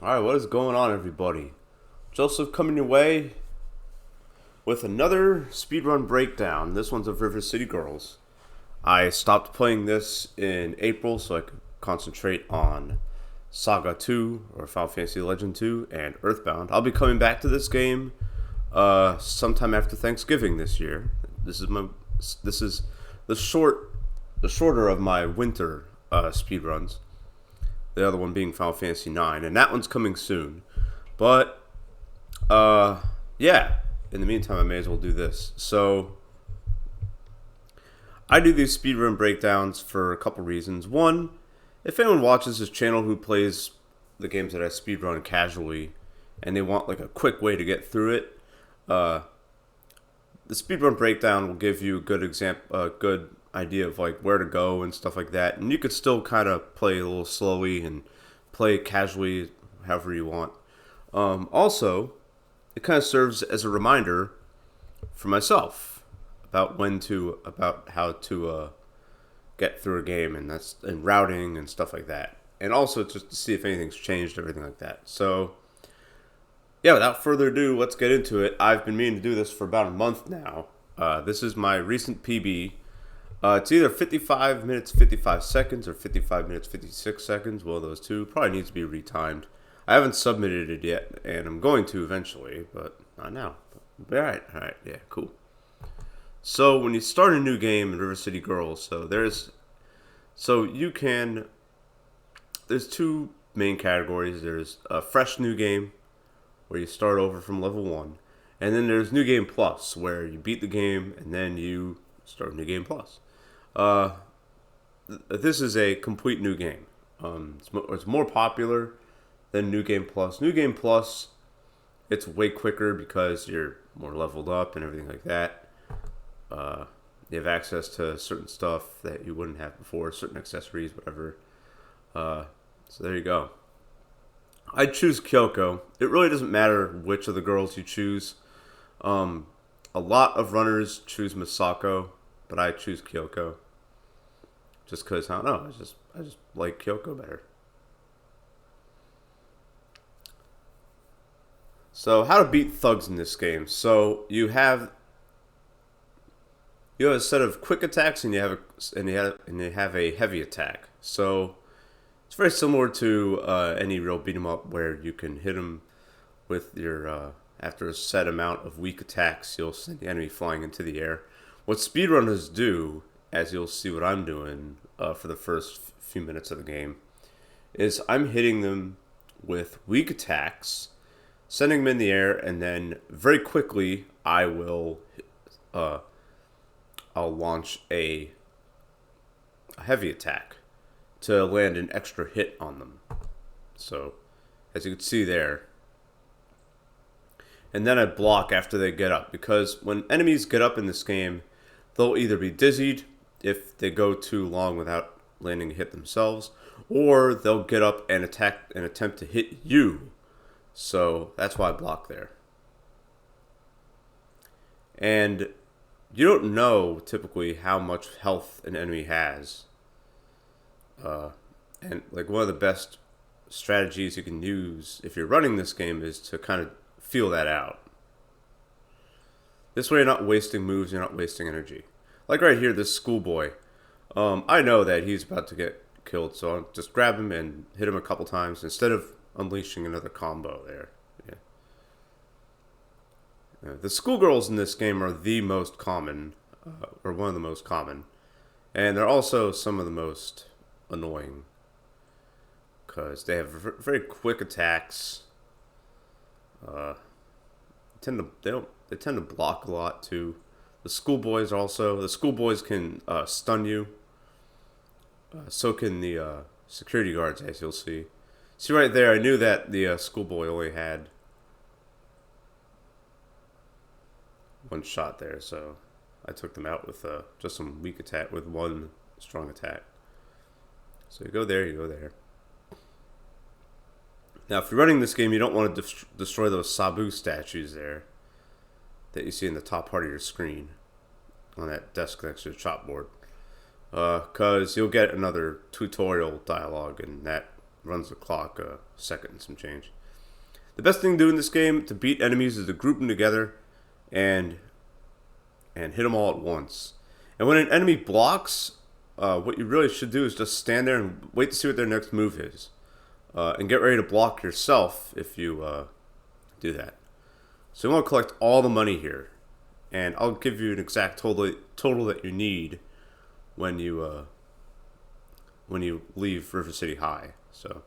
Alright, what is going on, everybody? Joseph coming your way with another speedrun breakdown. This one's of River City Girls. I stopped playing this in April so I could concentrate on Saga 2, or Final Fantasy Legend 2, and Earthbound. I'll be coming back to this game sometime after Thanksgiving this year. This is the shorter of my winter speedruns. The other one being Final Fantasy 9, and that one's coming soon. But yeah, in the meantime I may as well do this. So I do these speedrun breakdowns for a couple reasons. One, if anyone watches this channel who plays the games that I speedrun casually and they want like a quick way to get through it, the speedrun breakdown will give you a good idea of like where to go and stuff like that, and you could still kind of play a little slowly and play casually however you want. Also, it kind of serves as a reminder for myself about how to get through a game, and routing and stuff like that, and also just to see if anything's changed, everything like that. So yeah, without further ado, let's get into it. I've been meaning to do this for about a month now. This is my recent PB. It's either 55 minutes 55 seconds or 55 minutes 56 seconds. One of those two. Probably needs to be retimed. I haven't submitted it yet, and I'm going to eventually, but not now. Alright, yeah, cool. So when you start a new game in River City Girls, there's two main categories. There's a fresh new game, where you start over from level 1. And then there's New Game Plus, where you beat the game and then you start New Game Plus. This is a complete new game. It's more popular than New Game Plus. New Game Plus, it's way quicker because you're more leveled up and everything like that. You have access to certain stuff that you wouldn't have before, certain accessories, whatever. So there you go. I'd choose Kyoko. It really doesn't matter which of the girls you choose. A lot of runners choose Misako, but I choose Kyoko. Just because, I don't know, I just like Kyoko better. So, how to beat thugs in this game. So, you have a set of quick attacks and you have a heavy attack. So, it's very similar to any real beat 'em up where you can hit them with your after a set amount of weak attacks, you'll send the enemy flying into the air. What speedrunners do, as you'll see what I'm doing for the first few minutes of the game, is I'm hitting them with weak attacks, sending them in the air, and then very quickly I'll launch a heavy attack to land an extra hit on them. So, as you can see there. And then I block after they get up, because when enemies get up in this game, they'll either be dizzied if they go too long without landing a hit themselves, or they'll get up and attack and attempt to hit you. So that's why I block there. And you don't know typically how much health an enemy has. And like one of the best strategies you can use if you're running this game is to kind of feel that out. This way you're not wasting moves, you're not wasting energy. Like right here, this schoolboy. I know that he's about to get killed, so I'll just grab him and hit him a couple times instead of unleashing another combo there. Yeah. The schoolgirls in this game are the most common, or one of the most common. And they're also some of the most annoying, because they have very quick attacks. They tend to block a lot too. The schoolboys can stun you. So can the security guards, as you'll see. See right there, I knew that the schoolboy only had one shot there, so I took them out with just some weak attack with one strong attack. So you go there, you go there. Now, if you're running this game, you don't want to destroy those Sabu statues there that you see in the top part of your screen on that desk next to the chopboard. Because you'll get another tutorial dialogue, and that runs the clock a second and some change. The best thing to do in this game to beat enemies is to group them together and hit them all at once. And when an enemy blocks, what you really should do is just stand there and wait to see what their next move is. And get ready to block yourself if you do that. So you want to collect all the money here. And I'll give you an exact total that you need when you leave River City High. So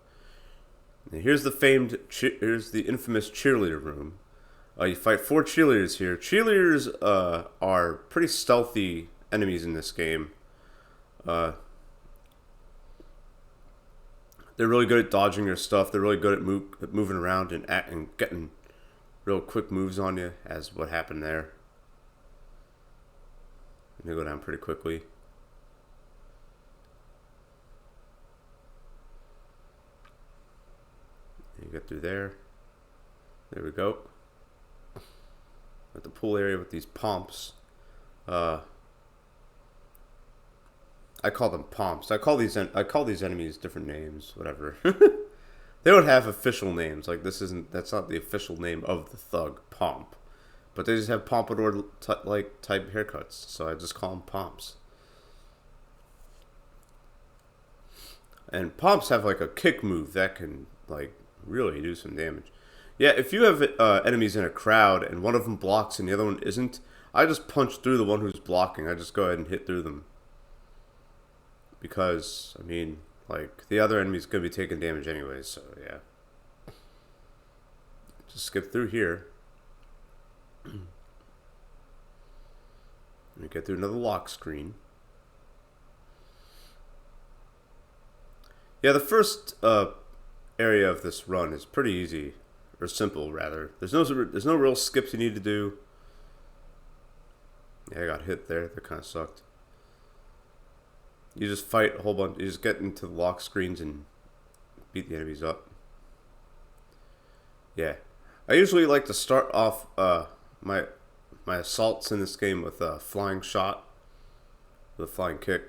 here's the infamous Cheerleader Room. You fight 4 cheerleaders here. Cheerleaders are pretty stealthy enemies in this game. They're really good at dodging your stuff. They're really good at moving around and getting real quick moves on you, as what happened there. They go down pretty quickly. You get through there. There we go. At the pool area with these pomps. I call them pomps. I call these enemies different names, whatever. They don't have official names. Like that's not the official name of the thug, pomp. But they just have pompadour type haircuts, so I just call them pomps. And pomps have like a kick move that can like really do some damage. Yeah, if you have enemies in a crowd and one of them blocks and the other one isn't, I just punch through the one who's blocking. I just go ahead and hit through them. Because, I mean, like, the other enemy's going to be taking damage anyway, so yeah. Just skip through here. And get through another lock screen. Yeah, the first area of this run is pretty easy. Or simple, rather. There's no real skips you need to do. Yeah, I got hit there. That kind of sucked. You just fight a whole bunch. You just get into the lock screens and beat the enemies up. Yeah. I usually like to start off my assaults in this game with a flying shot. With a flying kick.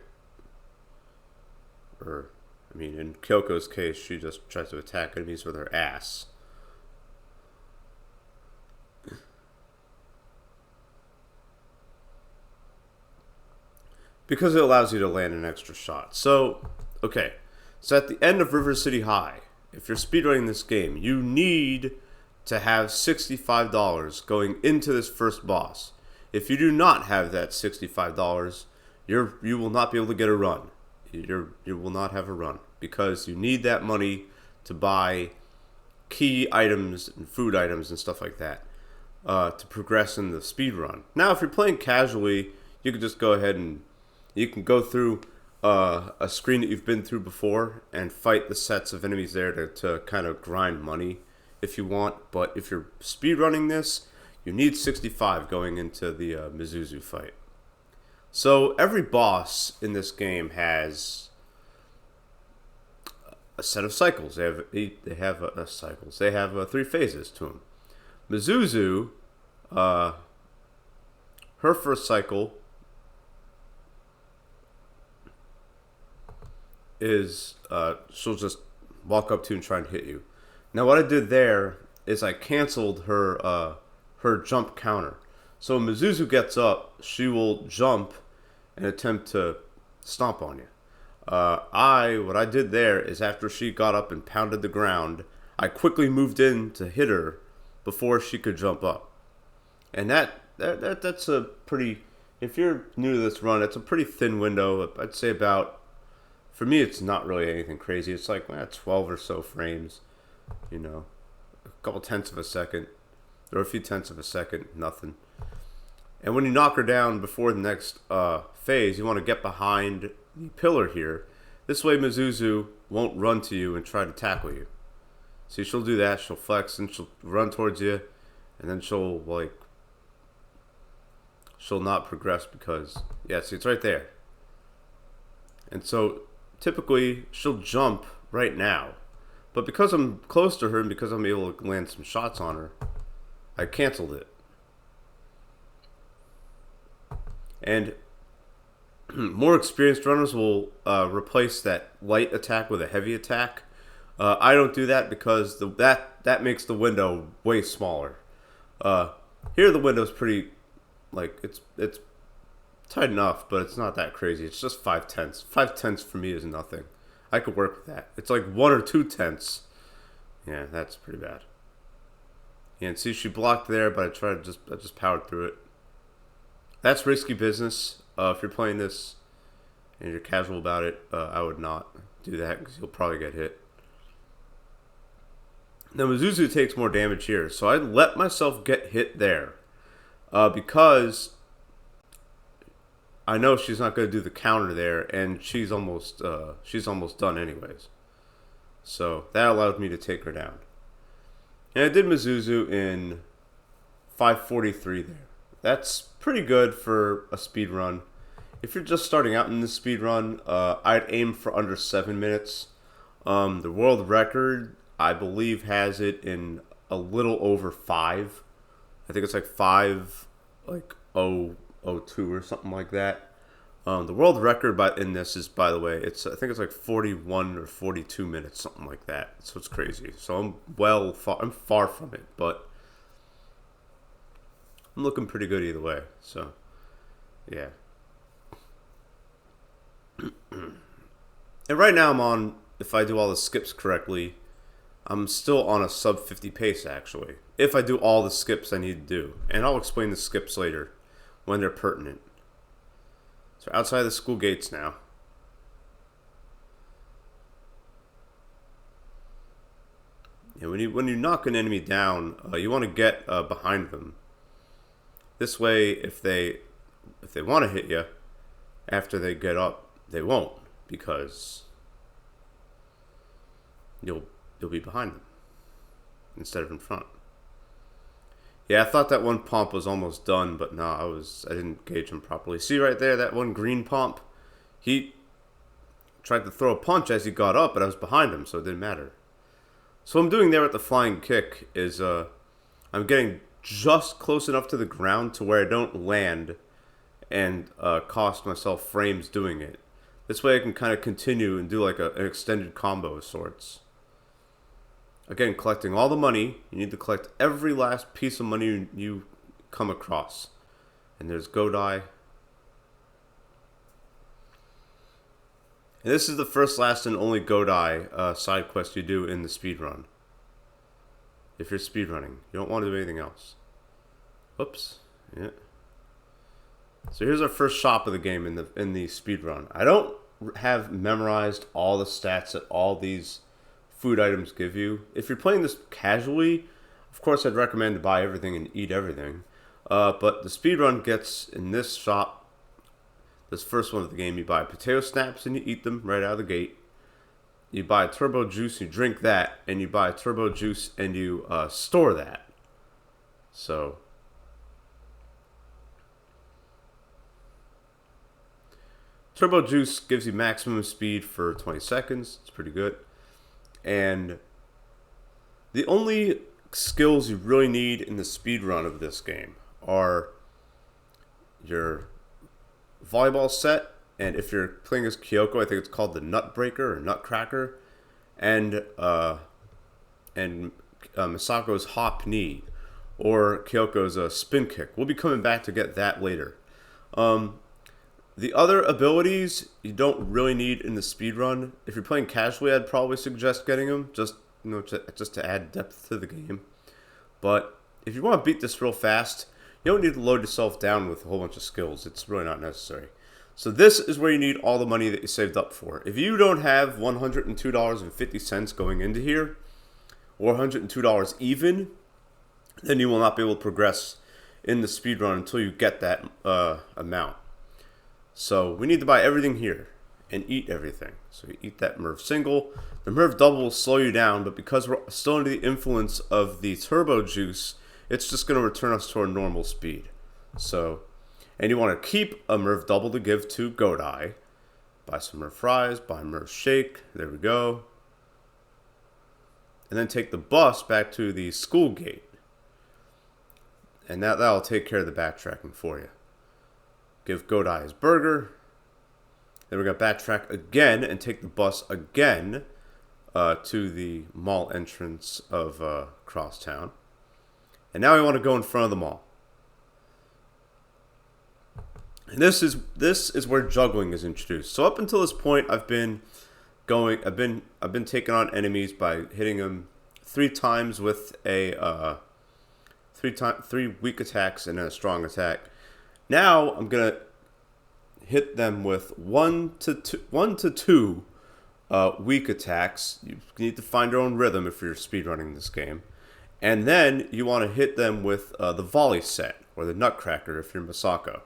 Or, I mean, in Kyoko's case, she just tries to attack enemies with her ass. Because it allows you to land an extra shot. So, okay. So at the end of River City High, if you're speedrunning this game, you need to have $65 going into this first boss. If you do not have that $65, you will not be able to get a run. You will not have a run. Because you need that money to buy key items and food items and stuff like that. To progress in the speed run. Now, if you're playing casually, you can just go ahead and you can go through a screen that you've been through before and fight the sets of enemies there to kind of grind money if you want. But if you're speedrunning this, you need 65 going into the Mizuzu fight. So every boss in this game has a set of cycles. They have cycles. They have 3 phases to them. Mizuzu, her first cycle is she'll just walk up to you and try and hit you. Now what I did there is I canceled her jump counter. So when Mizuzu gets up, she will jump and attempt to stomp on you. What I did there is after she got up and pounded the ground, I quickly moved in to hit her before she could jump up. And that's a pretty, if you're new to this run, it's a pretty thin window. I'd say about, for me, it's not really anything crazy. It's like 12 or so frames, a couple tenths of a second, or a few tenths of a second, nothing. And when you knock her down before the next phase, you want to get behind the pillar here. This way Mizuzu won't run to you and try to tackle you. See, she'll do that. She'll flex and she'll run towards you, and then she'll not progress because, yeah, see, it's right there. And so typically, she'll jump right now. But because I'm close to her and because I'm able to land some shots on her, I canceled it. And more experienced runners will replace that light attack with a heavy attack. I don't do that because that makes the window way smaller. Here the window's pretty, like, it's tight enough, but it's not that crazy. It's just 5/10. 5/10 for me is nothing. I could work with that. It's like 1 or 2/10. Yeah, that's pretty bad. Yeah, and see, she blocked there, but I just powered through it. That's risky business. If you're playing this and you're casual about it, I would not do that because you'll probably get hit. Now, Mizuzu takes more damage here, so I let myself get hit there because I know she's not going to do the counter there, and she's almost done anyways. So that allowed me to take her down. And I did Mizuzu in 5:43 there. That's pretty good for a speed run. If you're just starting out in the speed run, I'd aim for under 7 minutes. The world record, I believe, has it in a little over 5. I think it's like 5:02 or something like that. The world record in this is, by the way, I think it's like 41 or 42 minutes, something like that. So it's crazy. So I'm far from it, but I'm looking pretty good either way. So, yeah. And right now I'm on, if I do all the skips correctly, I'm still on a sub 50 pace actually. If I do all the skips I need to do. And I'll explain the skips later when they're pertinent. So outside the school gates now. Yeah, when you knock an enemy down, you want to get behind them. This way, if they want to hit you after they get up, they won't, because you'll be behind them instead of in front. Yeah, I thought that one pump was almost done, but no, I didn't gauge him properly. See right there, that one green pump? He tried to throw a punch as he got up, but I was behind him, so it didn't matter. So what I'm doing there with the flying kick is I'm getting just close enough to the ground to where I don't land and cost myself frames doing it. This way I can kind of continue and do like an extended combo of sorts. Again, collecting all the money. You need to collect every last piece of money you come across. And there's Godai. And this is the first, last, and only Godai side quest you do in the speedrun. If you're speedrunning. You don't want to do anything else. Whoops. Yeah. So here's our first shop of the game in the speedrun. I don't have memorized all the stats that all these food items give you. If you're playing this casually, of course I'd recommend to buy everything and eat everything. But the speedrun gets, in this shop, this first one of the game, you buy potato snaps and you eat them right out of the gate. You buy turbo juice, you drink that, and you buy turbo juice and you store that. So turbo juice gives you maximum speed for 20 seconds. It's pretty good. And the only skills you really need in the speed run of this game are your volleyball set, and if you're playing as Kyoko, I think it's called the Nutbreaker or Nutcracker, and Misako's hop knee, or Kyoko's spin kick. We'll be coming back to get that later. The other abilities you don't really need in the speedrun. If you're playing casually, I'd probably suggest getting them, just to add depth to the game. But if you want to beat this real fast, you don't need to load yourself down with a whole bunch of skills. It's really not necessary. So this is where you need all the money that you saved up for. If you don't have $102.50 going into here, or $102 even, then you will not be able to progress in the speedrun until you get that amount. So we need to buy everything here and eat everything. So you eat that Merv single. The Merv double will slow you down, but because we're still under the influence of the turbo juice, it's just going to return us to our normal speed. So, and you want to keep a Merv double to give to Godai. Buy some Merv fries, buy Merv shake. There we go. And then take the bus back to the school gate. And that'll take care of the backtracking for you. Give Godai his burger. Then we're going to backtrack again and take the bus again to the mall entrance of Crosstown. And now I want to go in front of the mall. And this is where juggling is introduced. So up until this point, I've been taking on enemies by hitting them 3 times with a three weak attacks and a strong attack. Now I'm gonna hit them with 1 to 2 weak attacks. You need to find your own rhythm if you're speedrunning this game. And then you want to hit them with the volley set, or the nutcracker if you're Misako.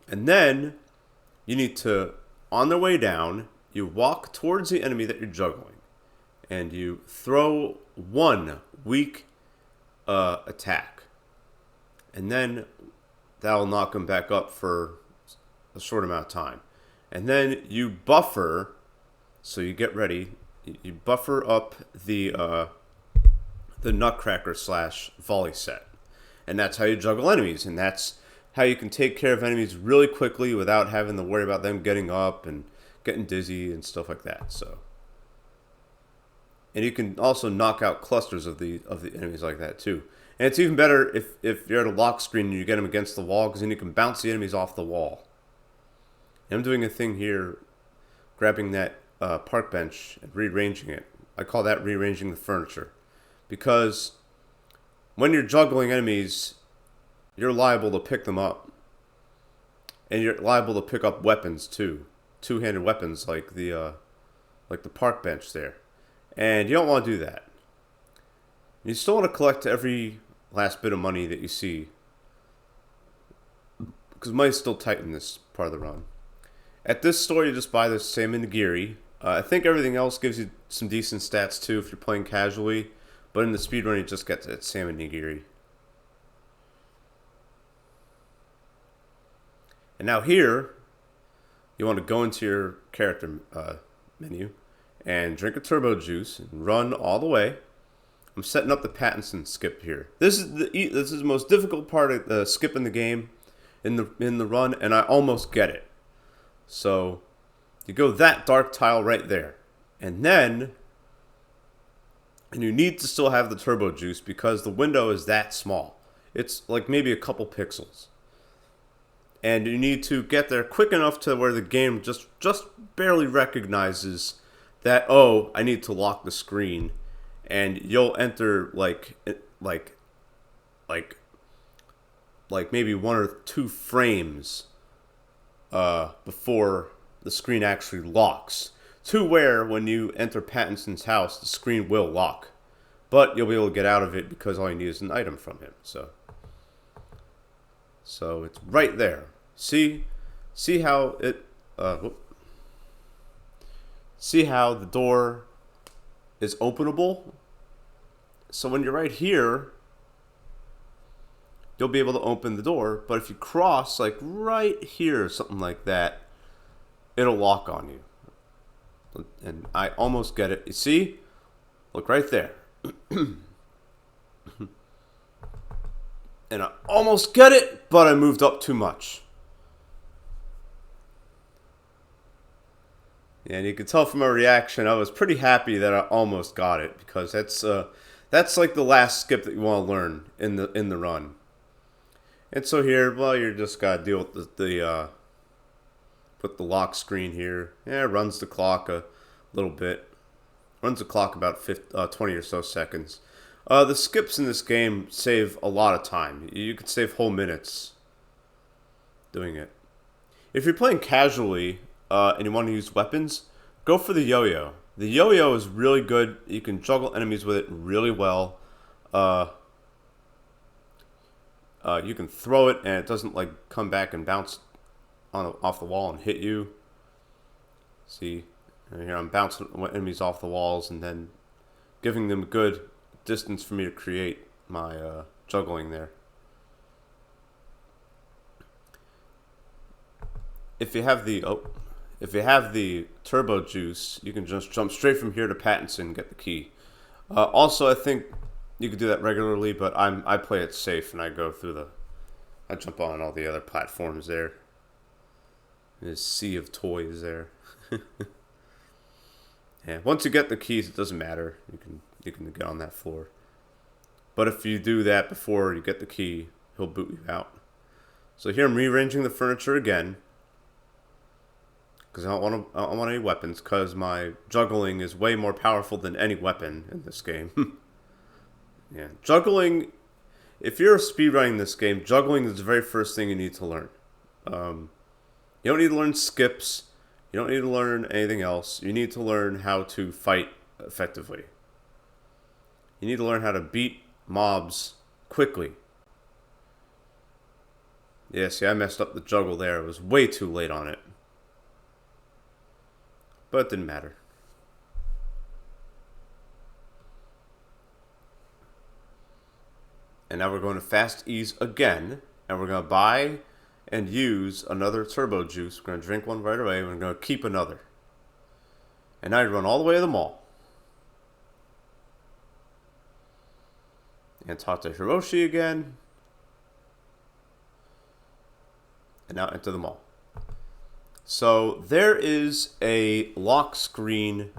And then you need to, on their way down, you walk towards the enemy that you're juggling. And you throw 1 weak attack. And then that'll knock them back up for a short amount of time. And then you buffer, so you get ready, you buffer up the nutcracker / volley set. And that's how you juggle enemies, and that's how you can take care of enemies really quickly without having to worry about them getting up and getting dizzy and stuff like that. So, and you can also knock out clusters of the enemies like that too. And it's even better if you're at a lock screen and you get them against the wall, because then you can bounce the enemies off the wall. And I'm doing a thing here, grabbing that park bench and rearranging it. I call that rearranging the furniture. Because when you're juggling enemies, you're liable to pick them up. And you're liable to pick up weapons too. 2-handed weapons like the park bench there. And you don't want to do that. You still want to collect every last bit of money that you see, because money's still tight in this part of the run. At this store, you just buy the salmon nigiri. I think everything else gives you some decent stats too if you're playing casually. But in the speedrun, you just get that salmon nigiri. And now here, you want to go into your character menu and drink a turbo juice and run all the way. I'm setting up the Pattinson skip here. This is the most difficult part of the skip in the game, in the run, and I almost get it. So you go that dark tile right there, and you need to still have the turbo juice because the window is that small. It's like maybe a couple pixels, and you need to get there quick enough to where the game just barely recognizes that, oh, I need to lock the screen. And you'll enter like maybe 1 or 2 frames before the screen actually locks. To where when you enter Pattinson's house, the screen will lock, but you'll be able to get out of it because all you need is an item from him. So it's right there. See how it see how the door is openable. So when you're right here, you'll be able to open the door. But if you cross, like right here, something like that, it'll lock on you. And I almost get it. You see? Look right there. And I almost get it, but I moved up too much. And you can tell from my reaction, I was pretty happy that I almost got it, because that's like the last skip that you want to learn in the run. And so here, well, you're just gotta deal with put the lock screen here. Yeah, it runs the clock a little bit. Runs the clock about 20 or so seconds. The skips in this game save a lot of time. You could save whole minutes doing it. If you're playing casually and you want to use weapons, go for the yo-yo. The yo-yo is really good. You can juggle enemies with it really well. You can throw it and it doesn't like come back and bounce off the wall and hit you. See, and here I'm bouncing enemies off the walls and then giving them a good distance for me to create my juggling there. If you have the turbo juice, you can just jump straight from here to Pattinson and get the key. Also, I think you could do that regularly, but I play it safe and I jump on all the other platforms there. There's a sea of toys there. And once you get the keys, it doesn't matter. You can get on that floor. But if you do that before you get the key, he'll boot you out. So here I'm rearranging the furniture again. Because I don't want any weapons. Because my juggling is way more powerful than any weapon in this game. Yeah, juggling. If you're speedrunning this game, juggling is the very first thing you need to learn. You don't need to learn skips. You don't need to learn anything else. You need to learn how to fight effectively. You need to learn how to beat mobs quickly. Yeah, see, I messed up the juggle there. It was way too late on it. But it didn't matter. And now we're going to fast ease again. And we're going to buy and use another turbo juice. We're going to drink one right away. And we're going to keep another. And now you run all the way to the mall. And talk to Hiroshi again. And now enter the mall. So there is a lock screen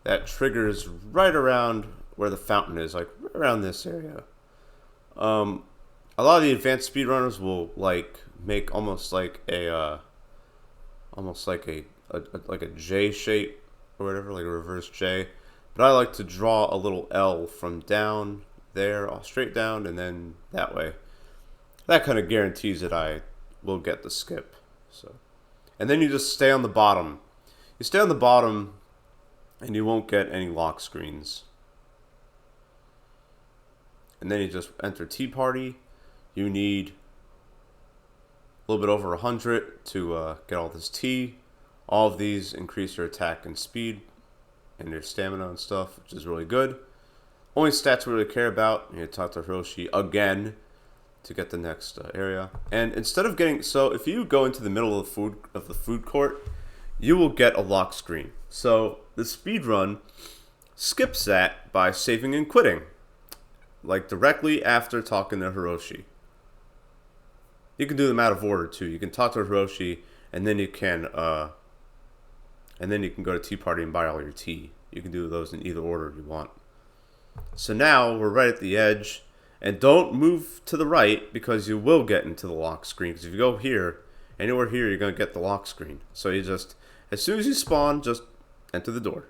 that triggers right around where the fountain is. Like right around this area. A lot of the advanced speedrunners will like make almost like a J shape or whatever, like a reverse J. But I like to draw a little L from down there, straight down, and then that way. That kind of guarantees that I will get the skip. So, and then you just stay on the bottom. You stay on the bottom, and you won't get any lock screens. And then you just enter Tea Party. You need a little bit over 100 to get all this tea. All of these increase your attack and speed and your stamina and stuff, which is really good. Only stats we really care about. You talk to Hiroshi again to get the next area. And instead of getting, so if you go into the middle of the food court, you will get a lock screen. So the speedrun skips that by saving and quitting. Like directly after talking to Hiroshi. You can do them out of order too. You can talk to Hiroshi, and then you can go to Tea Party and buy all your tea. You can do those in either order you want. So now we're right at the edge, and don't move to the right because you will get into the lock screen. Because if you go here, anywhere here, you're gonna get the lock screen. So you just, as soon as you spawn, just enter the door,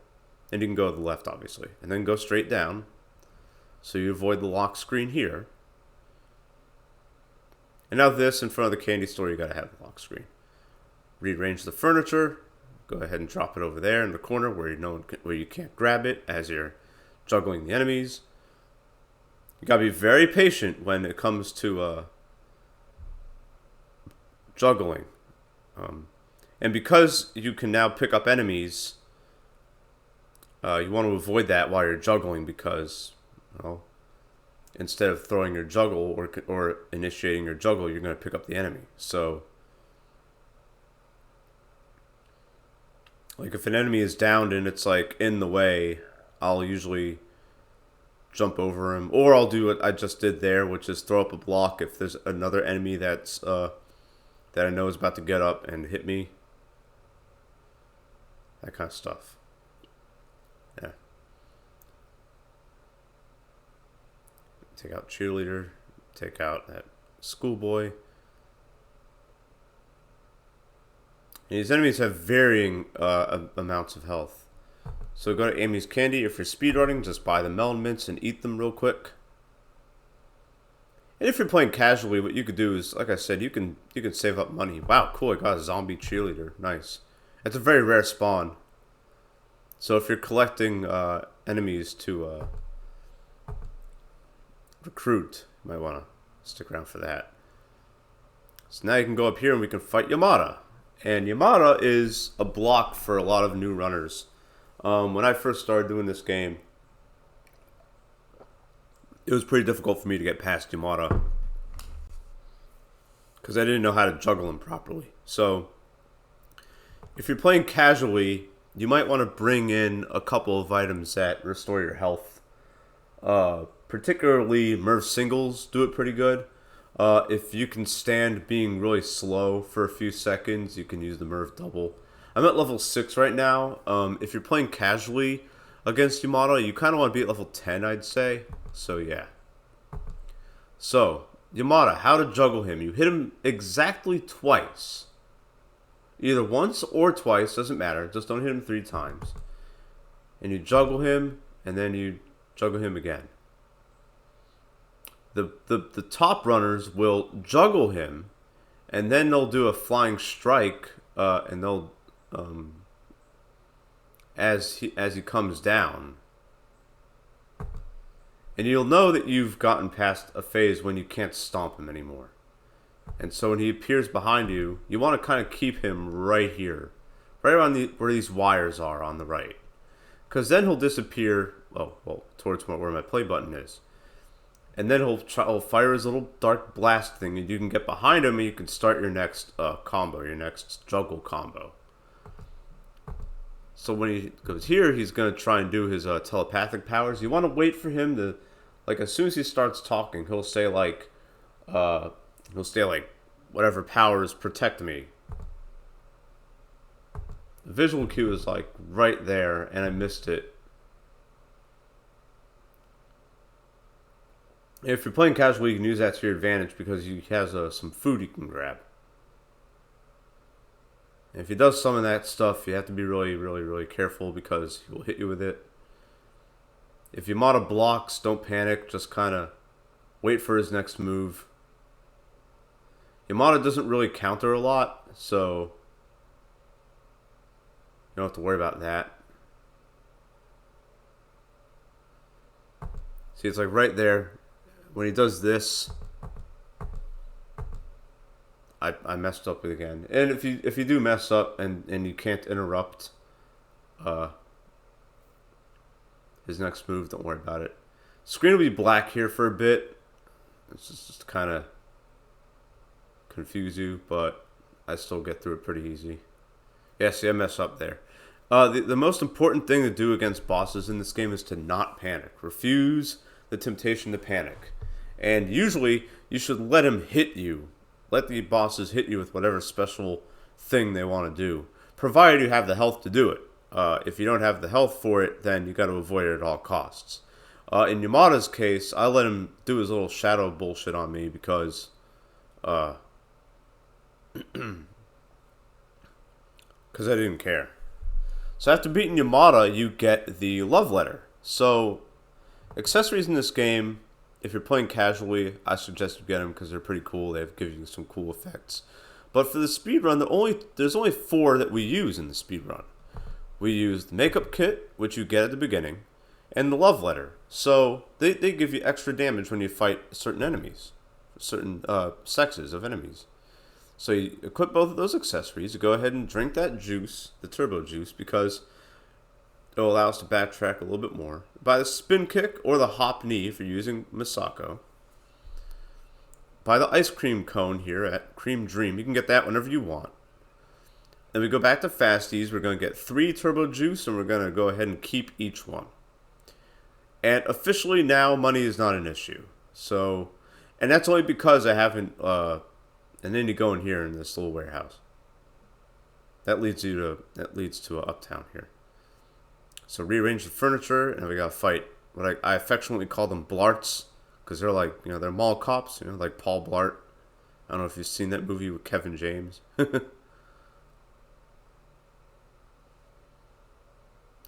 and you can go to the left, obviously, and then go straight down. So you avoid the lock screen here. And now this, in front of the candy store, you gotta have the lock screen. Rearrange the furniture. Go ahead and drop it over there in the corner where you can't grab it as you're juggling the enemies. You gotta be very patient when it comes to juggling. And because you can now pick up enemies, you want to avoid that while you're juggling because, well, instead of throwing your juggle or initiating your juggle, you're going to pick up the enemy. So, like if an enemy is downed and it's like in the way, I'll usually jump over him, or I'll do what I just did there, which is throw up a block if there's another enemy that's that I know is about to get up and hit me. That kind of stuff. Yeah. Take out Cheerleader. Take out that schoolboy. And these enemies have varying amounts of health. So go to Amy's Candy. If you're speedrunning, just buy the melon mints and eat them real quick. And if you're playing casually, what you could do is, like I said, you can save up money. Wow, cool! I got a zombie cheerleader. Nice. It's a very rare spawn. So if you're collecting enemies to recruit, you might want to stick around for that. So now you can go up here and we can fight Yamada. And Yamada is a block for a lot of new runners. When I first started doing this game, it was pretty difficult for me to get past Yamada because I didn't know how to juggle him properly. So if you're playing casually, you might want to bring in a couple of items that restore your health. Particularly Merv singles do it pretty good. If you can stand being really slow for a few seconds, you can use the Merv double. I'm at level 6 right now. If you're playing casually against Yamada, you kind of want to be at level 10, I'd say. So, yeah. So, Yamada, how to juggle him. You hit him exactly twice. Either once or twice, doesn't matter. Just don't hit him 3 times. And you juggle him, and then you juggle him again. The top runners will juggle him, and then they'll do a flying strike, and they'll as he comes down. And you'll know that you've gotten past a phase when you can't stomp him anymore. And so when he appears behind you, you want to kind of keep him right here, right around where these wires are on the right, because then he'll disappear. Oh, well, towards where my play button is. And then he'll fire his little dark blast thing, and you can get behind him, and you can start your next combo, your next juggle combo. So when he goes here, he's going to try and do his telepathic powers. You want to wait for him to, like, as soon as he starts talking, he'll say, like, whatever powers protect me. The visual cue is, like, right there, and I missed it. If you're playing casually, you can use that to your advantage because he has some food you can grab. And if he does some of that stuff, you have to be really, really, really careful because he will hit you with it. If Yamada blocks, don't panic. Just kind of wait for his next move. Yamada doesn't really counter a lot, so you don't have to worry about that. See, it's like right there. When he does this, I messed up it again. And if you do mess up and you can't interrupt his next move, don't worry about it. Screen will be black here for a bit. It's just kind of confuse you, but I still get through it pretty easy. Yeah, see, I messed up there. The most important thing to do against bosses in this game is to not panic. Refuse the temptation to panic. And usually, you should let him hit you. Let the bosses hit you with whatever special thing they want to do, provided you have the health to do it. If you don't have the health for it, then you got to avoid it at all costs. In Yamada's case, I let him do his little shadow bullshit on me because I didn't care. So after beating Yamada, you get the love letter. So accessories in this game, if you're playing casually, I suggest you get them because they're pretty cool. They give you some cool effects. But for the speedrun, there's only 4 that we use in the speedrun. We use the makeup kit, which you get at the beginning, and the love letter. So they give you extra damage when you fight certain enemies, certain sexes of enemies. So you equip both of those accessories. You go ahead and drink that juice, the turbo juice, because it'll allow us to backtrack a little bit more. Buy the spin kick or the hop knee if you're using Misako. Buy the ice cream cone here at Cream Dream. You can get that whenever you want. Then we go back to Fasties. We're going to get 3 turbo juice, and we're going to go ahead and keep each one. And officially now, money is not an issue. So, and that's only because I haven't. And then you go in here in this little warehouse. That leads to Uptown here. So rearrange the furniture, and we got to fight what I affectionately call them Blarts, because they're like, they're mall cops, like Paul Blart. I don't know if you've seen that movie with Kevin James.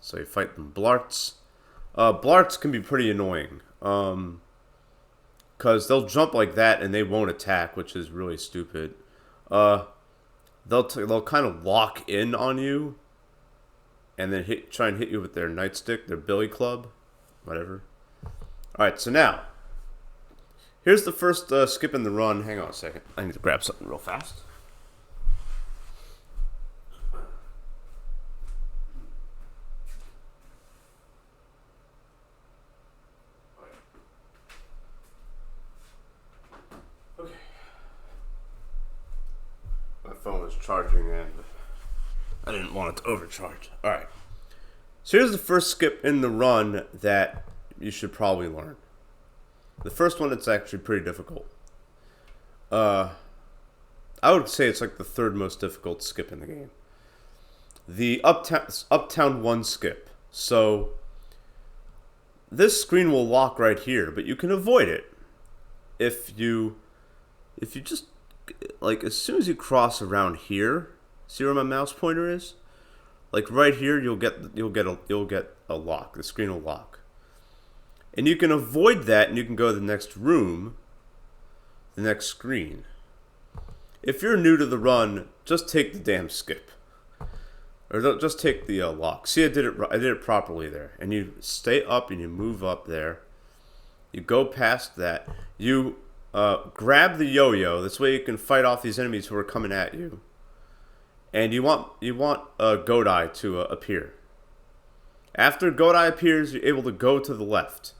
So you fight them Blarts. Blarts can be pretty annoying, because they'll jump like that and they won't attack, which is really stupid. They'll kind of lock in on you, and then try and hit you with their nightstick, their billy club, whatever. Alright, so now, here's the first skip in the run. Hang on a second. I need to grab something real fast. Okay. My phone was charging and I didn't want it to overcharge. Alright. So here's the first skip in the run that you should probably learn. The first one, it's actually pretty difficult. I would say it's like the 3rd most difficult skip in the game. the Uptown 1 skip. So this screen will lock right here, but you can avoid it if you just like as soon as you cross around here. See where my mouse pointer is? Like right here, you'll get a lock. The screen will lock, and you can avoid that, and you can go to the next room, the next screen. If you're new to the run, just take the damn skip, or just take the lock. See, I did it properly there, and you stay up and you move up there. You go past that. You grab the yo-yo. This way you can fight off these enemies who are coming at you. And you want Godai to appear. After Godai appears, you're able to go to the left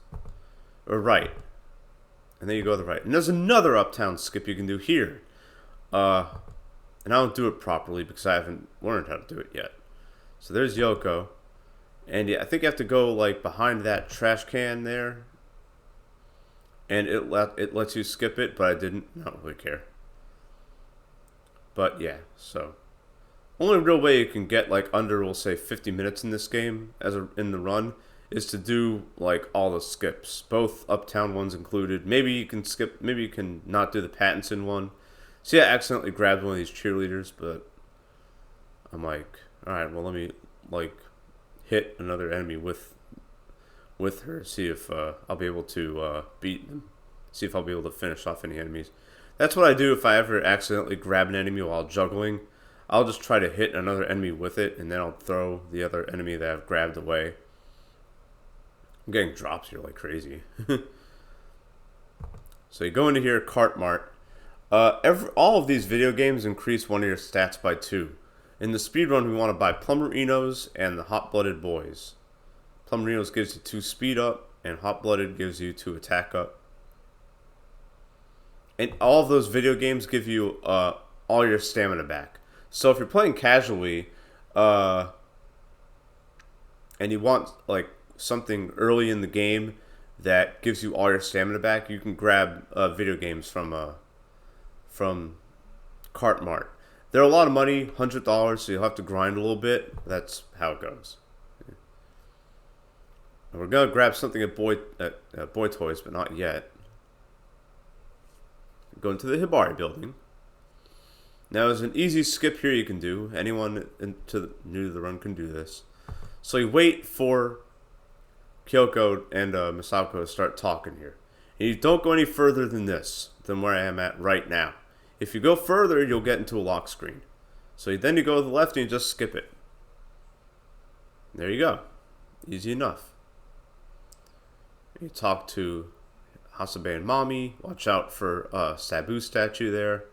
or right, and then you go to the right. And there's another Uptown skip you can do here. And I don't do it properly because I haven't learned how to do it yet. So there's Yoko, and yeah, I think you have to go like behind that trash can there, and it lets you skip it, but I didn't. I don't really care. But yeah, so. Only real way you can get like under, we'll say, 50 minutes in this game in the run is to do like all the skips, both Uptown ones included. Maybe you can skip, maybe you can not do the Pattinson one. See, I accidentally grabbed one of these cheerleaders, but I'm like, all right, well let me like hit another enemy with her, see if I'll be able to beat them, see if I'll be able to finish off any enemies. That's what I do if I ever accidentally grab an enemy while juggling. I'll just try to hit another enemy with it, and then I'll throw the other enemy that I've grabbed away. I'm getting drops here like crazy. So you go into here, Cart Mart. All of these video games increase one of your stats by 2. In the speedrun, we want to buy Plumberinos and the Hot-Blooded Boys. Plumberinos gives you 2 speed up, and Hot-Blooded gives you 2 attack up. And all of those video games give you all your stamina back. So if you're playing casually, and you want like something early in the game that gives you all your stamina back, you can grab video games from Cart Mart. They're a lot of money, $100, so you'll have to grind a little bit. That's how it goes. And we're gonna grab something at Boy Toys, but not yet. Go into the Hibari building. Now, there's an easy skip here you can do. Anyone new to the run can do this. So you wait for Kyoko and Misako to start talking here. And you don't go any further than where I am at right now. If you go further, you'll get into a lock screen. So then you go to the left and you just skip it. There you go. Easy enough. You talk to Hasabe and Mommy. Watch out for Sabu statue there.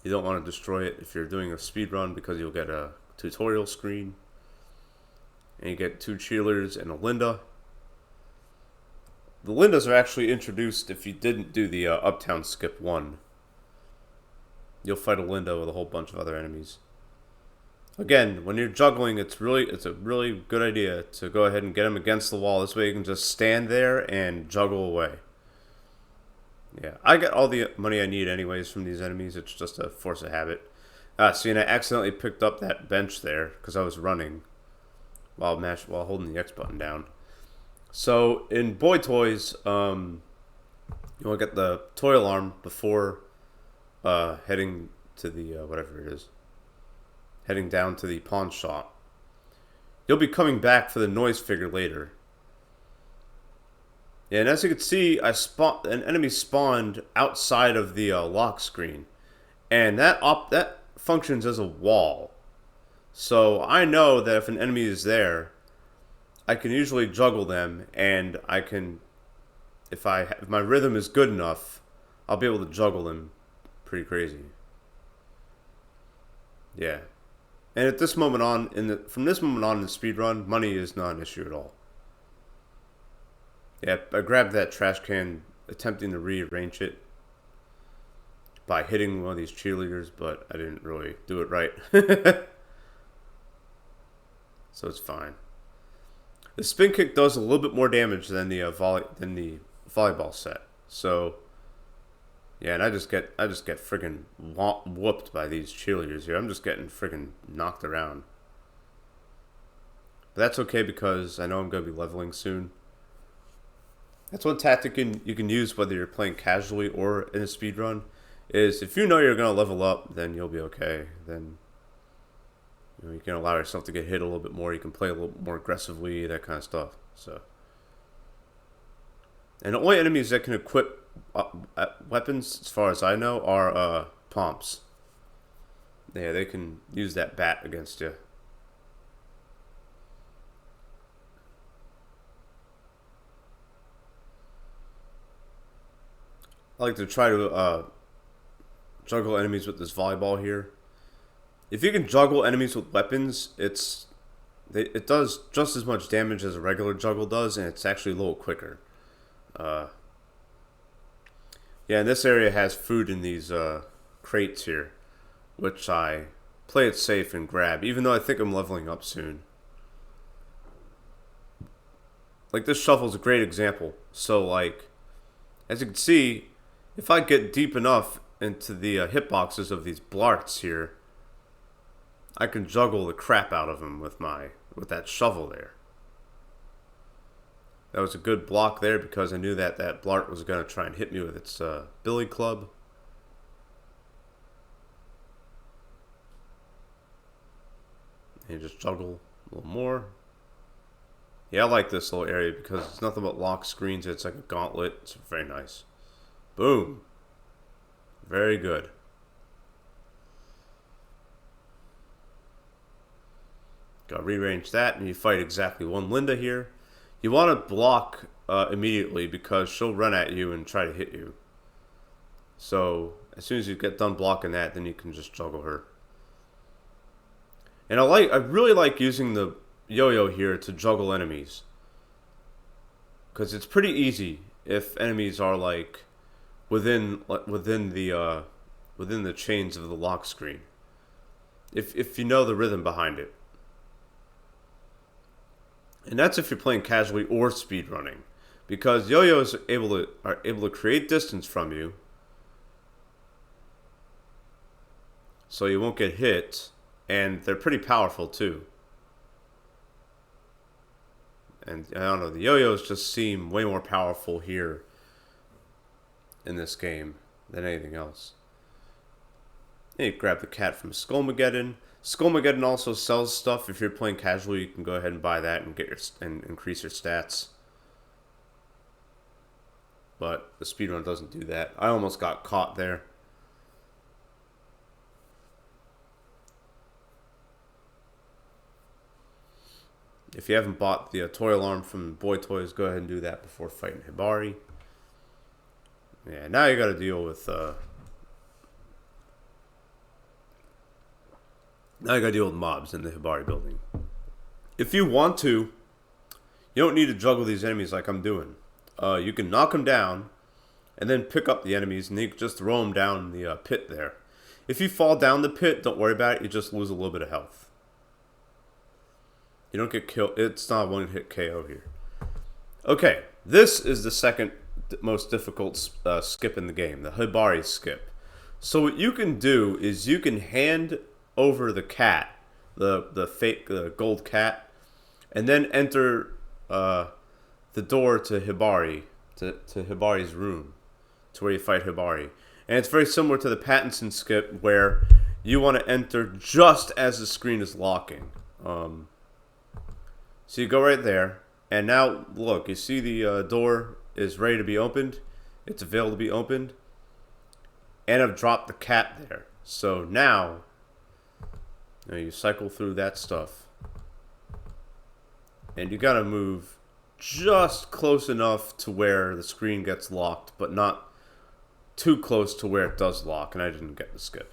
You don't want to destroy it if you're doing a speed run because you'll get a tutorial screen. And you get 2 cheerleaders and a Linda. The Lindas are actually introduced if you didn't do the Uptown Skip 1. You'll fight a Linda with a whole bunch of other enemies. Again, when you're juggling, it's a really good idea to go ahead and get them against the wall. This way you can just stand there and juggle away. Yeah, I get all the money I need anyways from these enemies. It's just a force of habit. See, and I accidentally picked up that bench there because I was running while holding the X button down. So in Boy Toys, you want to get the toy alarm before heading to the whatever it is, heading down to the pawn shop. You'll be coming back for the noise figure later. Yeah, and as you can see, an enemy spawned outside of the lock screen, and that functions as a wall. So I know that if an enemy is there, I can usually juggle them, and I can, if my rhythm is good enough, I'll be able to juggle them pretty crazy. Yeah, and at this moment on, from this moment on in the speedrun, money is not an issue at all. Yeah, I grabbed that trash can, attempting to rearrange it by hitting one of these cheerleaders, but I didn't really do it right. So it's fine. The spin kick does a little bit more damage than the volleyball set. So Yeah, and I just get friggin' whooped by these cheerleaders here. I'm just getting friggin' knocked around. But that's okay because I know I'm gonna be leveling soon. That's one tactic you can use whether you're playing casually or in a speedrun, is if you know you're gonna level up, then you'll be okay. Then you can allow yourself to get hit a little bit more. You can play a little more aggressively, that kind of stuff. So, and the only enemies that can equip weapons, as far as I know, are pomps. Yeah, they can use that bat against you. I like to try to juggle enemies with this volleyball here. If you can juggle enemies with weapons, it does just as much damage as a regular juggle does, and it's actually a little quicker. Yeah, and this area has food in these crates here, which I play it safe and grab, even though I think I'm leveling up soon. Like, this shovel's a great example. So, like, as you can see, if I get deep enough into the hitboxes of these blarts here, I can juggle the crap out of them with that shovel there. That was a good block there because I knew that blart was going to try and hit me with its billy club. And just juggle a little more. Yeah, I like this little area because it's nothing but lock screens. It's like a gauntlet. It's very nice. Boom. Very good. Gotta rearrange that, and you fight exactly one Linda here. You want to block immediately because she'll run at you and try to hit you. So as soon as you get done blocking that, then you can just juggle her. And I really like using the yo-yo here to juggle enemies, because it's pretty easy if enemies are like within the chains of the lock screen. If you know the rhythm behind it. And that's if you're playing casually or speedrunning, because yo-yos are able to create distance from you, so you won't get hit, and they're pretty powerful too. And I don't know, the yo-yos just seem way more powerful here in this game than anything else. And you grab the cat from Skullmageddon. Skullmageddon also sells stuff. If you're playing casually, you can go ahead and buy that and increase your stats. But the speedrun doesn't do that. I almost got caught there. If you haven't bought the toy alarm from Boy Toys, go ahead and do that before fighting Hibari. Yeah, now you gotta deal with mobs in the Hibari building. If you want to, you don't need to juggle these enemies like I'm doing. You can knock them down, and then pick up the enemies, and you can just throw them down the pit there. If you fall down the pit, don't worry about it. You just lose a little bit of health. You don't get killed. It's not a one-hit KO here. Okay, this is the second most difficult skip in the game, the Hibari Skip. So what you can do is you can hand over the cat, the fake gold cat, and then enter the door to Hibari, to Hibari's room, to where you fight Hibari. And it's very similar to the Pattinson skip, where you want to enter just as the screen is locking. So you go right there, and now look, you see the door is ready to be opened. It's available to be opened, and I've dropped the cat there. So now you cycle through that stuff, and you gotta move just close enough to where the screen gets locked, but not too close to where it does lock, and I didn't get the skip.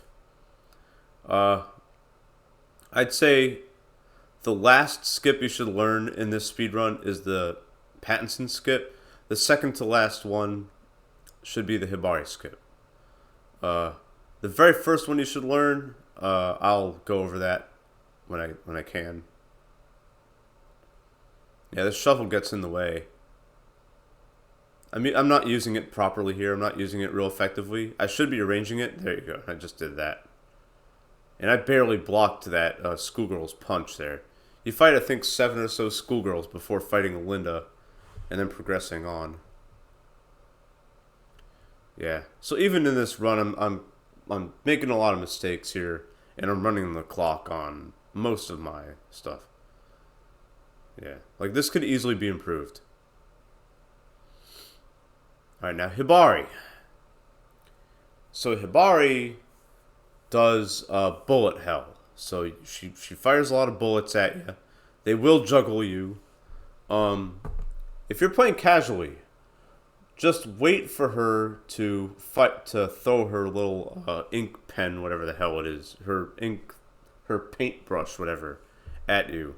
I'd say the last skip you should learn in this speedrun is the Pattinson skip. The second to last one should be the Hibari skip. The very first one you should learn, I'll go over that when I can. Yeah, this shovel gets in the way. I mean, I'm not using it properly here. I'm not using it real effectively. I should be arranging it. There you go. I just did that. And I barely blocked that schoolgirl's punch there. You fight, I think, 7 or so schoolgirls before fighting Linda, and then progressing on. Yeah. So even in this run, I'm making a lot of mistakes here, and I'm running the clock on most of my stuff. Yeah. Like, this could easily be improved. Alright, now Hibari. So Hibari does bullet hell. So she fires a lot of bullets at you. They will juggle you. If you're playing casually, just wait for her to throw her little ink pen, whatever the hell it is, her paintbrush, whatever, at you,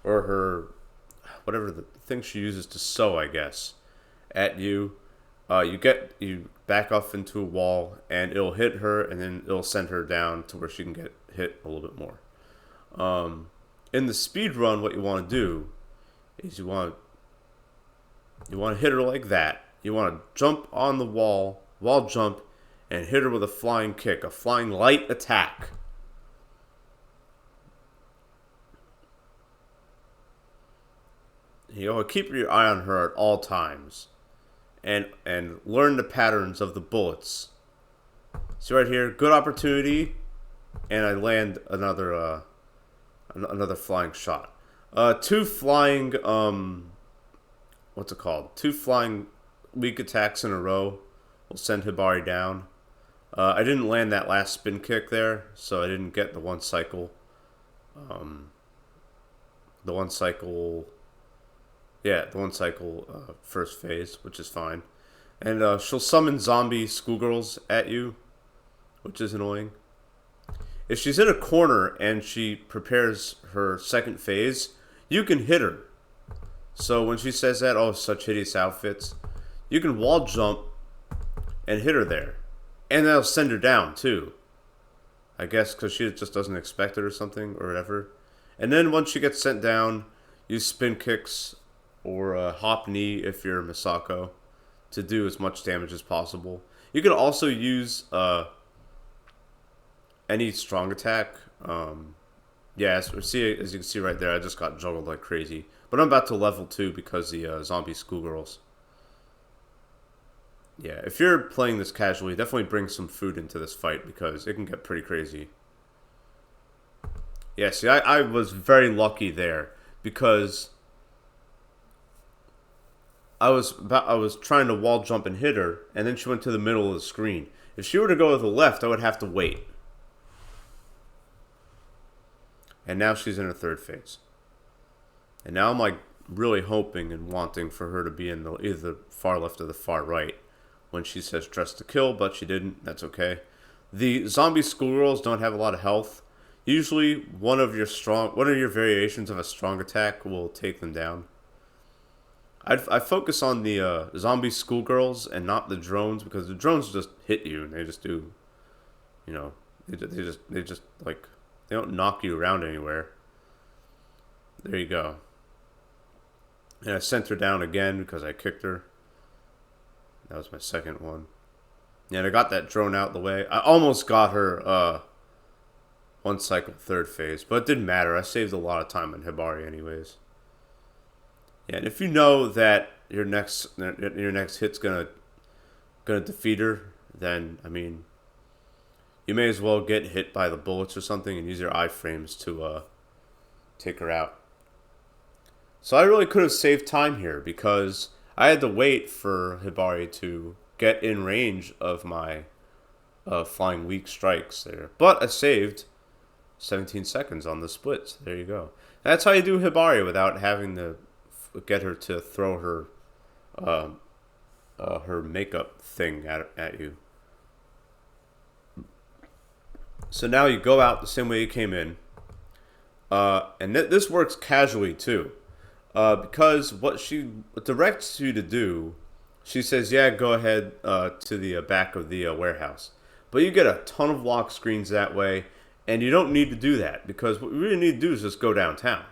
or her whatever the thing she uses to sew, I guess, at you. You back off into a wall, and it'll hit her, and then it'll send her down to where she can get hit a little bit more. In the speed run, what you want to do is you want to hit her like that. You want to jump on the wall jump, and hit her with a flying kick, a flying light attack. You know, keep your eye on her at all times. And learn the patterns of the bullets. See right here, good opportunity, and I land another flying shot. 2 flying what's it called? 2 flying weak attacks in a row will send Hibari down. I didn't land that last spin kick there, so I didn't get the one cycle. First phase, which is fine. And she'll summon zombie schoolgirls at you, which is annoying. If she's in a corner and she prepares her second phase, you can hit her. So when she says that, oh, such hideous outfits, you can wall jump and hit her there. And that'll send her down, too. I guess because she just doesn't expect it or something, or whatever. And then once she gets sent down, use spin kicks or hop knee if you're Misako to do as much damage as possible. You can also use any strong attack. As you can see right there, I just got juggled like crazy. But I'm about to level 2 because the zombie schoolgirls. Yeah, if you're playing this casually, definitely bring some food into this fight because it can get pretty crazy. Yeah, see, I was very lucky there because I was trying to wall jump and hit her, and then she went to the middle of the screen. If she were to go to the left, I would have to wait. And now she's in her third phase. And now I'm like really hoping and wanting for her to be in either the far left or the far right when she says dress to kill, but she didn't. That's okay. The zombie schoolgirls don't have a lot of health. Usually one of your variations of a strong attack will take them down. I focus on the zombie schoolgirls and not the drones because the drones just hit you and they just do, they just like, they don't knock you around anywhere. There you go. And I sent her down again because I kicked her. That was my second one. Yeah, and I got that drone out the way. I almost got her one cycle third phase, but it didn't matter. I saved a lot of time on Hibari anyways. Yeah, and if you know that your next hit's gonna defeat her, then I mean, you may as well get hit by the bullets or something and use your iframes to take her out. So I really could have saved time here because I had to wait for Hibari to get in range of my flying weak strikes there. But I saved 17 seconds on the splits. There you go. That's how you do Hibari without having to get her to throw her makeup thing at you. So now you go out the same way you came in. And this works casually too. Because what she directs you to do, she says, yeah, go ahead to the back of the warehouse. But you get a ton of lock screens that way, and you don't need to do that, because what you really need to do is just go downtown.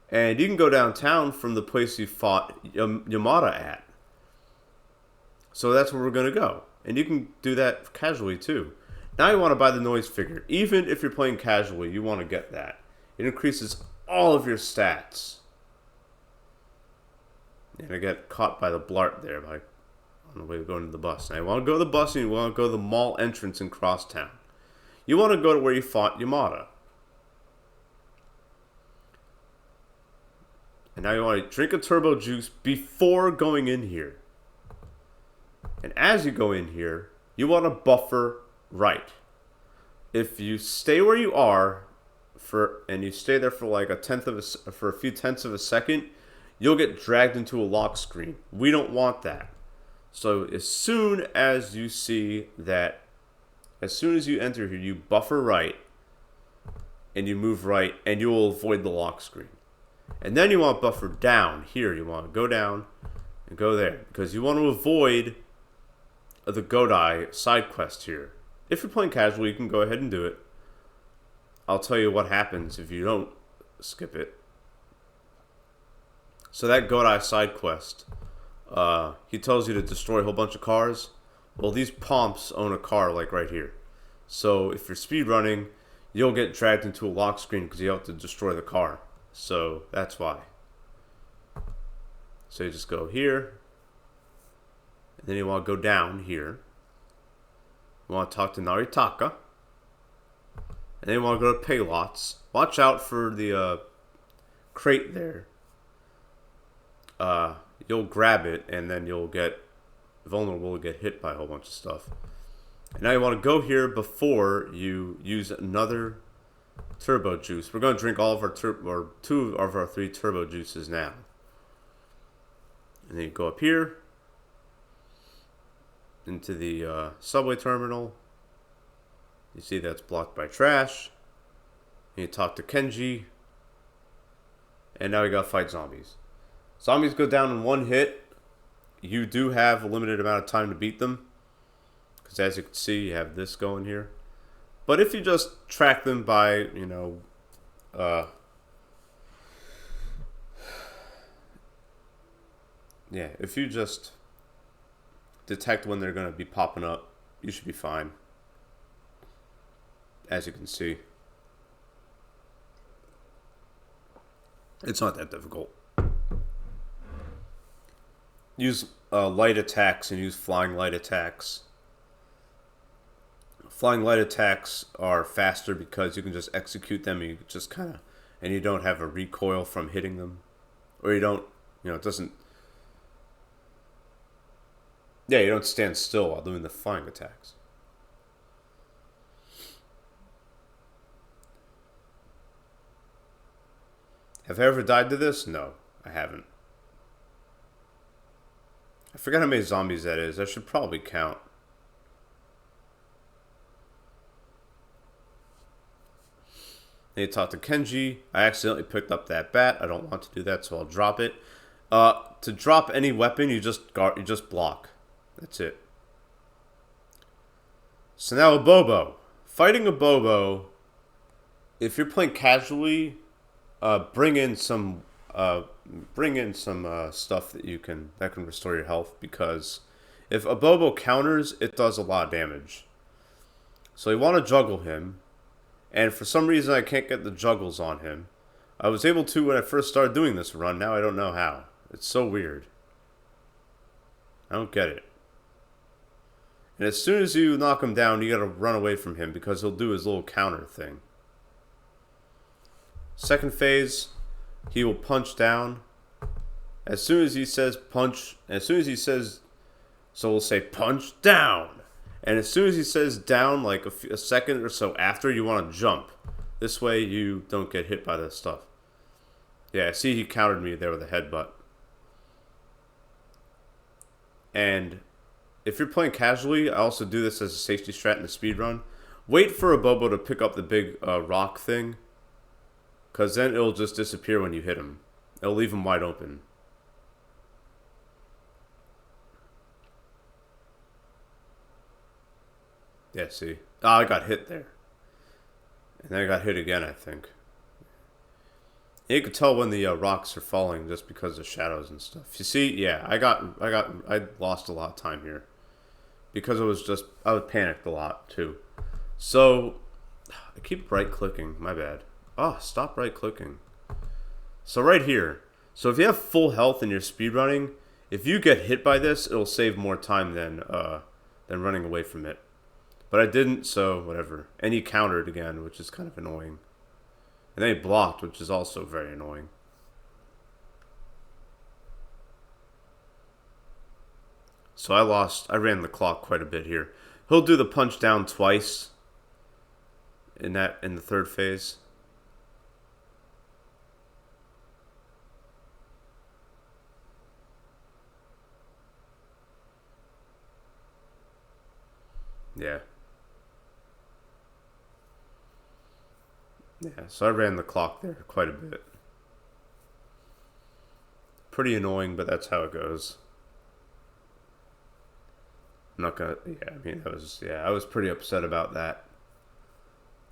And you can go downtown from the place you fought Yamada at. So that's where we're going to go. And you can do that casually too. Now you want to buy the noise figure. Even if you're playing casually, you want to get that. It increases all of your stats. And I get caught by the blart there on the way to going to the bus. And I want to go to the bus and you want to go to the mall entrance in Crosstown. You want to go to where you fought Yamada. And now you want to drink a turbo juice before going in here. And as you go in here, you want to buffer right. If you stay where you are and you stay there for like for a few tenths of a second, you'll get dragged into a lock screen. We don't want that. So as soon as you see that, as soon as you enter here, you buffer right and you move right and you will avoid the lock screen. And then you want buffer down here. You want to go down and go there because you want to avoid the Godai side quest here. If you're playing casual, you can go ahead and do it. I'll tell you what happens if you don't skip it. So that Godai side quest, he tells you to destroy a whole bunch of cars. Well, these pomps own a car like right here. So if you're speedrunning, you'll get dragged into a lock screen because you have to destroy the car. So that's why. So you just go here. And then you want to go down here. You want to talk to Naritaka. And then you want to go to Paylots. Watch out for the crate there. You'll grab it and then you'll get vulnerable to get hit by a whole bunch of stuff. And now you want to go here before you use another turbo juice. We're going to drink all of our two of our 3 turbo juices now. And then you go up here into the subway terminal. You see that's blocked by trash. And you talk to Kenji. And now we gotta fight zombies. Zombies go down in one hit. You do have a limited amount of time to beat them. Because as you can see, you have this going here. But if you just track them by, you know, yeah, if you just detect when they're going to be popping up, you should be fine. As you can see. It's not that difficult. Use light attacks and use flying light attacks. Flying light attacks are faster because you can just execute them and you just kind of, and you don't have a recoil from hitting them. Or you don't, you know, it doesn't, yeah, you don't stand still while doing the flying attacks. Have I ever died to this? No, I haven't. I forgot how many zombies that is. I should probably count. Then you talk to Kenji. I accidentally picked up that bat. I don't want to do that, so I'll drop it. To drop any weapon, you just block. That's it. So now a Bobo. Fighting a Bobo. If you're playing casually, bring in some stuff that can restore your health, because if a Bobo counters, it does a lot of damage. So you want to juggle him, and for some reason I can't get the juggles on him. I was able to when I first started doing this run. Now I don't know how. It's so weird. I don't get it. And as soon as you knock him down, you gotta run away from him because he'll do his little counter thing. Second phase, he will punch down. As soon as he says punch, so we'll say punch down. And as soon as he says down, like a second or so after, you want to jump. This way you don't get hit by this stuff. Yeah, see, he countered me there with a headbutt. And if you're playing casually, I also do this as a safety strat in the speedrun. Wait for a Bobo to pick up the big rock thing, because then it'll just disappear when you hit him. It'll leave him wide open. Yeah, see? Oh, I got hit there. And then I got hit again, I think. And you can tell when the rocks are falling just because of shadows and stuff. You see, yeah, I lost a lot of time here because I was panicked a lot too. So I keep right clicking. My bad. Oh, stop right clicking. So right here. So if you have full health and you're speedrunning, if you get hit by this, it'll save more time than running away from it. But I didn't, so whatever. And he countered again, which is kind of annoying. And then he blocked, which is also very annoying. So I ran the clock quite a bit here. He'll do the punch down twice in the third phase. Yeah. Yeah, so I ran the clock there quite a bit. Pretty annoying, but that's how it goes. I'm not gonna. Yeah, I mean, I was pretty upset about that.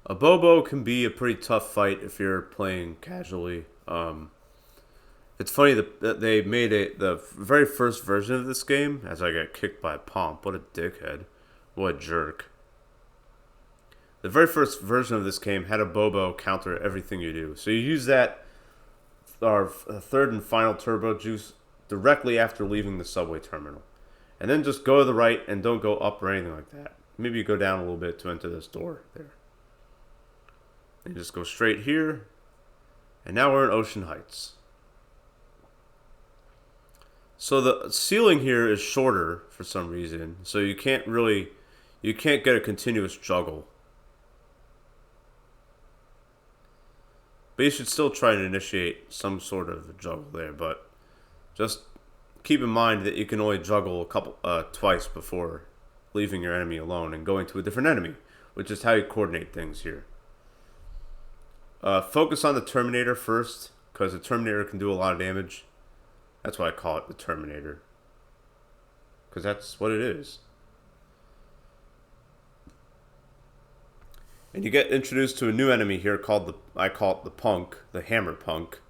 A Bobo can be a pretty tough fight if you're playing casually. It's funny that they made the very first version of this game as I got kicked by Pomp. What a dickhead. What a jerk. The very first version of this game had a Bobo counter everything you do. So you use that, our third and final turbo juice, directly after leaving the subway terminal. And then just go to the right and don't go up or anything like that. Maybe you go down a little bit to enter this door there. And just go straight here. And now we're in Ocean Heights. So the ceiling here is shorter for some reason. So you can't get a continuous juggle. But you should still try and initiate some sort of juggle there. But just keep in mind that you can only juggle twice before leaving your enemy alone and going to a different enemy, which is how you coordinate things here. Focus on the Terminator first, because the Terminator can do a lot of damage. That's why I call it the Terminator, because that's what it is. And you get introduced to a new enemy here called I call it the Punk, the Hammer Punk.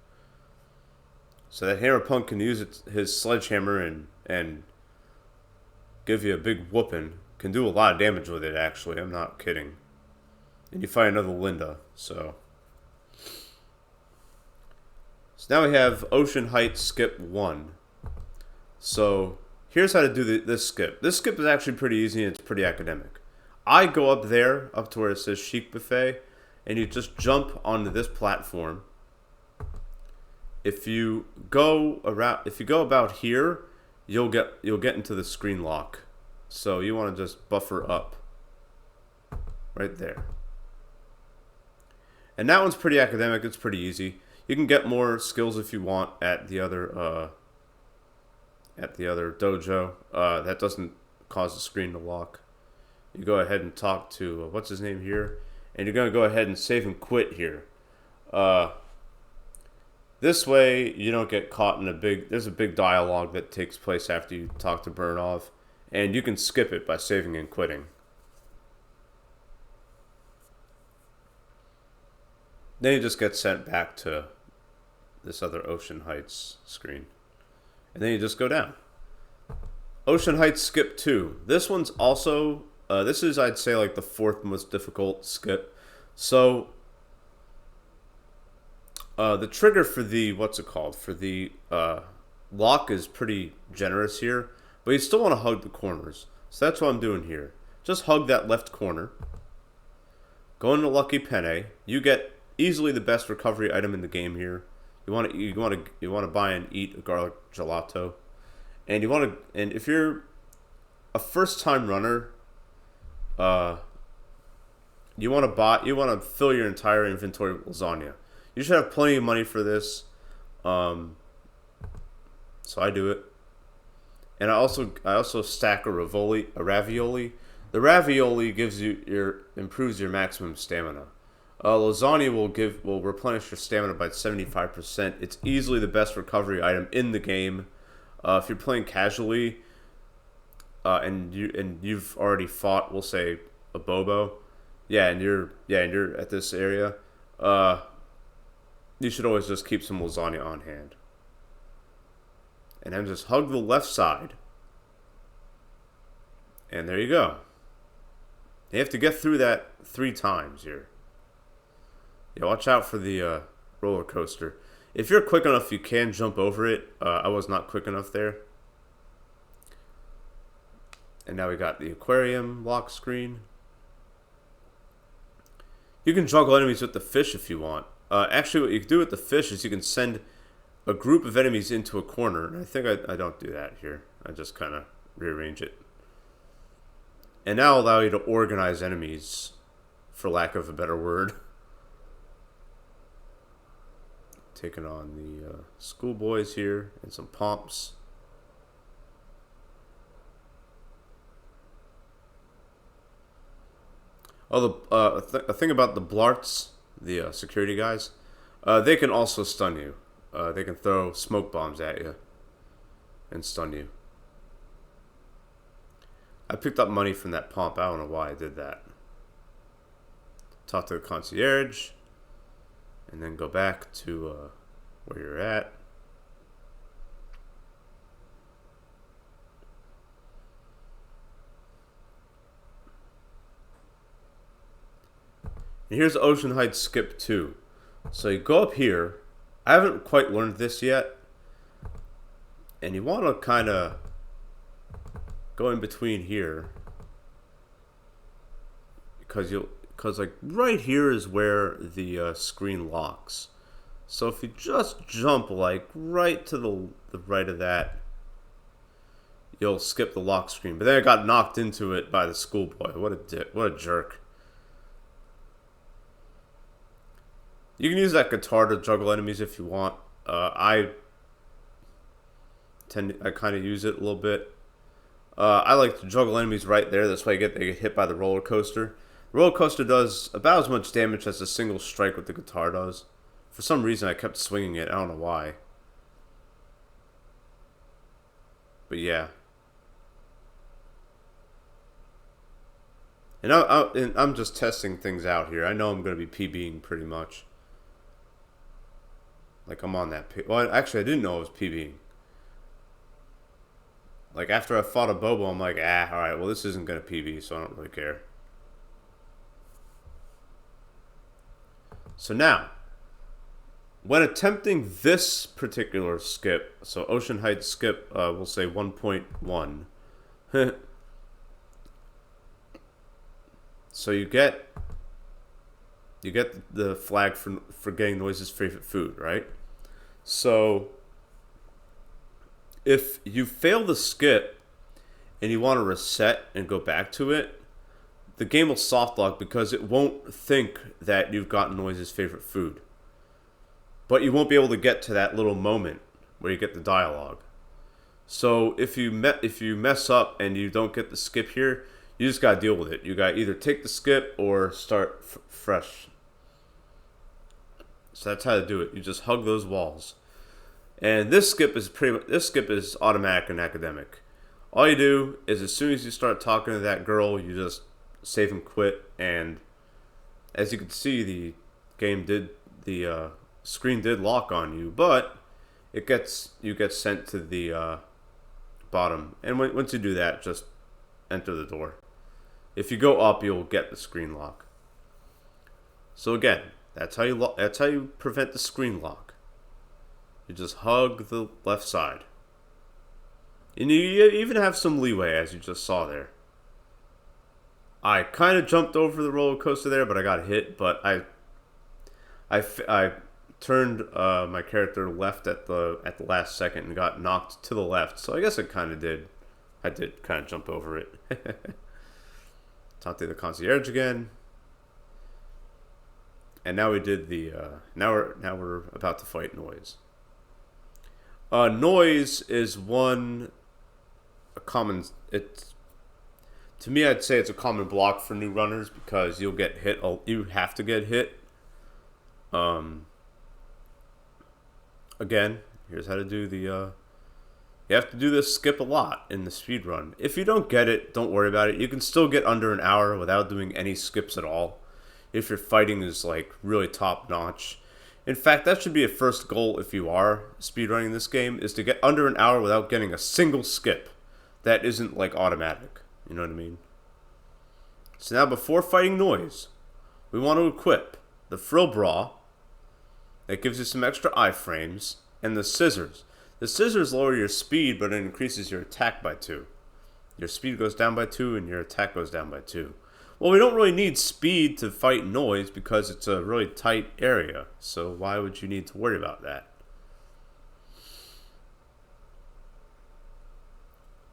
So that Hammer Punk can use his sledgehammer and give you a big whooping. Can do a lot of damage with it, actually. I'm not kidding. And you find another Linda, so now we have Ocean Heights Skip 1. So here's how to do this skip. This skip is actually pretty easy and it's pretty academic. I go up to where it says Chic Buffet, and you just jump onto this platform. If you go about here, you'll get into the screen lock. So you want to just buffer up right there. And that one's pretty academic. It's pretty easy. You can get more skills if you want at the other dojo. That doesn't cause the screen to lock. You go ahead and talk to what's his name here, and you're gonna go ahead and save and quit here. This way you don't get caught in there's a big dialogue that takes place after you talk to Burnov, and you can skip it by saving and quitting. Then you just get sent back to this other Ocean Heights screen. And then you just go down. Ocean Heights Skip 2. This one's also, this is, I'd say, like the fourth most difficult skip. So, the trigger for the, lock is pretty generous here. But you still want to hug the corners. So that's what I'm doing here. Just hug that left corner. Go into Lucky Penne. You get easily the best recovery item in the game here. You want to buy and eat a garlic gelato, and if you're a first-time runner, you want to fill your entire inventory with lasagna. You should have plenty of money for this. So I do it, and I also stack a ravioli. The ravioli improves your maximum stamina. Lasagna will replenish your stamina by 75%. It's easily the best recovery item in the game. If you're playing casually, and you've already fought, we'll say, a Bobo, and you're at this area, you you should always just keep some lasagna on hand. And then just hug the left side. And there you go. You have to get through that 3 times here. Yeah, watch out for the roller coaster. If you're quick enough, you can jump over it. I was not quick enough there. And now we got the aquarium lock screen. You can juggle enemies with the fish if you want. Actually, what you can do with the fish is you can send a group of enemies into a corner. And I think I don't do that here. I just kind of rearrange it. And now allow you to organize enemies, for lack of a better word. Taking on the schoolboys here and some pomps. Oh, a thing about the blarts, the security guys, they can also stun you. They can throw smoke bombs at you and stun you. I picked up money from that pomp. I don't know why I did that. Talk to the concierge, and then go back to where you're at. And here's Ocean Heights Skip 2. So you go up here. I haven't quite learned this yet. And you want to kind of go in between here. Because like right here is where the screen locks. So if you just jump like right to the right of that, you'll skip the lock screen. But then I got knocked into it by the schoolboy. What a jerk. You can use that guitar to juggle enemies if you want. I kind of use it a little bit. I like to juggle enemies right there. That's why they get hit by the roller coaster. The roller coaster does about as much damage as a single strike with the guitar does. For some reason, I kept swinging it. I don't know why. But yeah. And I'm just testing things out here. I know I'm going to be PBing pretty much. Like, I'm on that... Well, actually, I didn't know it was PBing. Like, after I fought a Bobo, I'm like, alright, well, this isn't going to PB, so I don't really care. So now, when attempting this particular skip, so Ocean Heights Skip, we'll say 1.1. So you get the flag for getting Noise's favorite food, right? So if you fail the skip and you want to reset and go back to it, the game will soft lock because it won't think that you've gotten Noise's favorite food. But you won't be able to get to that little moment where you get the dialogue. So if you mess up and you don't get the skip here, you just gotta deal with it. You gotta either take the skip or start fresh. So that's how to do it. You just hug those walls. And this skip is automatic and academic. All you do is as soon as you start talking to that girl, you just save and quit. And as you can see, the screen did lock on you, but you get sent to the bottom. And once you do that, just enter the door. If you go up, you'll get the screen lock. So again, that's how you prevent the screen lock. You just hug the left side. And you even have some leeway, as you just saw there. I kind of jumped over the roller coaster there, but I got hit. But I turned my character left at the last second and got knocked to the left. So I guess I did kind of jump over it. Talk to the concierge again. And now we did the now we're about to fight Noise. Noise is to me, I'd say it's a common block for new runners because you'll get hit. You have to get hit. Again, here's how to do the. You have to do this skip a lot in the speed run. If you don't get it, don't worry about it. You can still get under an hour without doing any skips at all. If your fighting is like really top notch, In fact, that should be a first goal if you are speedrunning this game, is to get under an hour without getting a single skip. That isn't like automatic. You know what I mean? So now before fighting Noise, we want to equip the Frill Bra. That gives you some extra iframes. And the Scissors. The Scissors lower your speed, but it increases your attack by 2. Your speed goes down by 2, and your attack goes down by 2. Well, we don't really need speed to fight Noise because it's a really tight area. So why would you need to worry about that?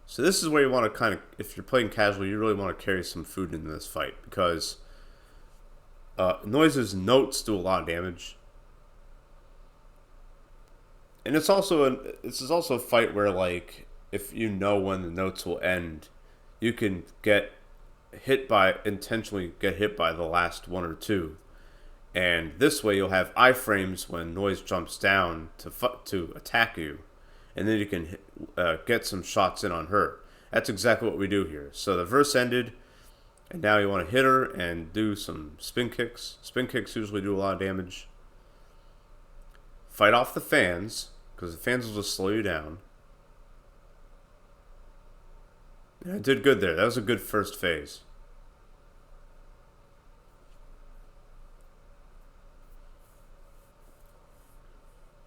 So this is where you want to kind of, if you're playing casually, you really want to carry some food into this fight. Because Noise's notes do a lot of damage. And this is also a fight where, like, if you know when the notes will end, you can intentionally get hit by the last 1 or 2. And this way you'll have iframes when Noise jumps down to attack you. And then you can get some shots in on her. That's exactly what we do here. So the verse ended, and now you want to hit her and do some spin kicks. Spin kicks usually do a lot of damage. Fight off the fans, because the fans will just slow you down. And I did good there. That was a good first phase.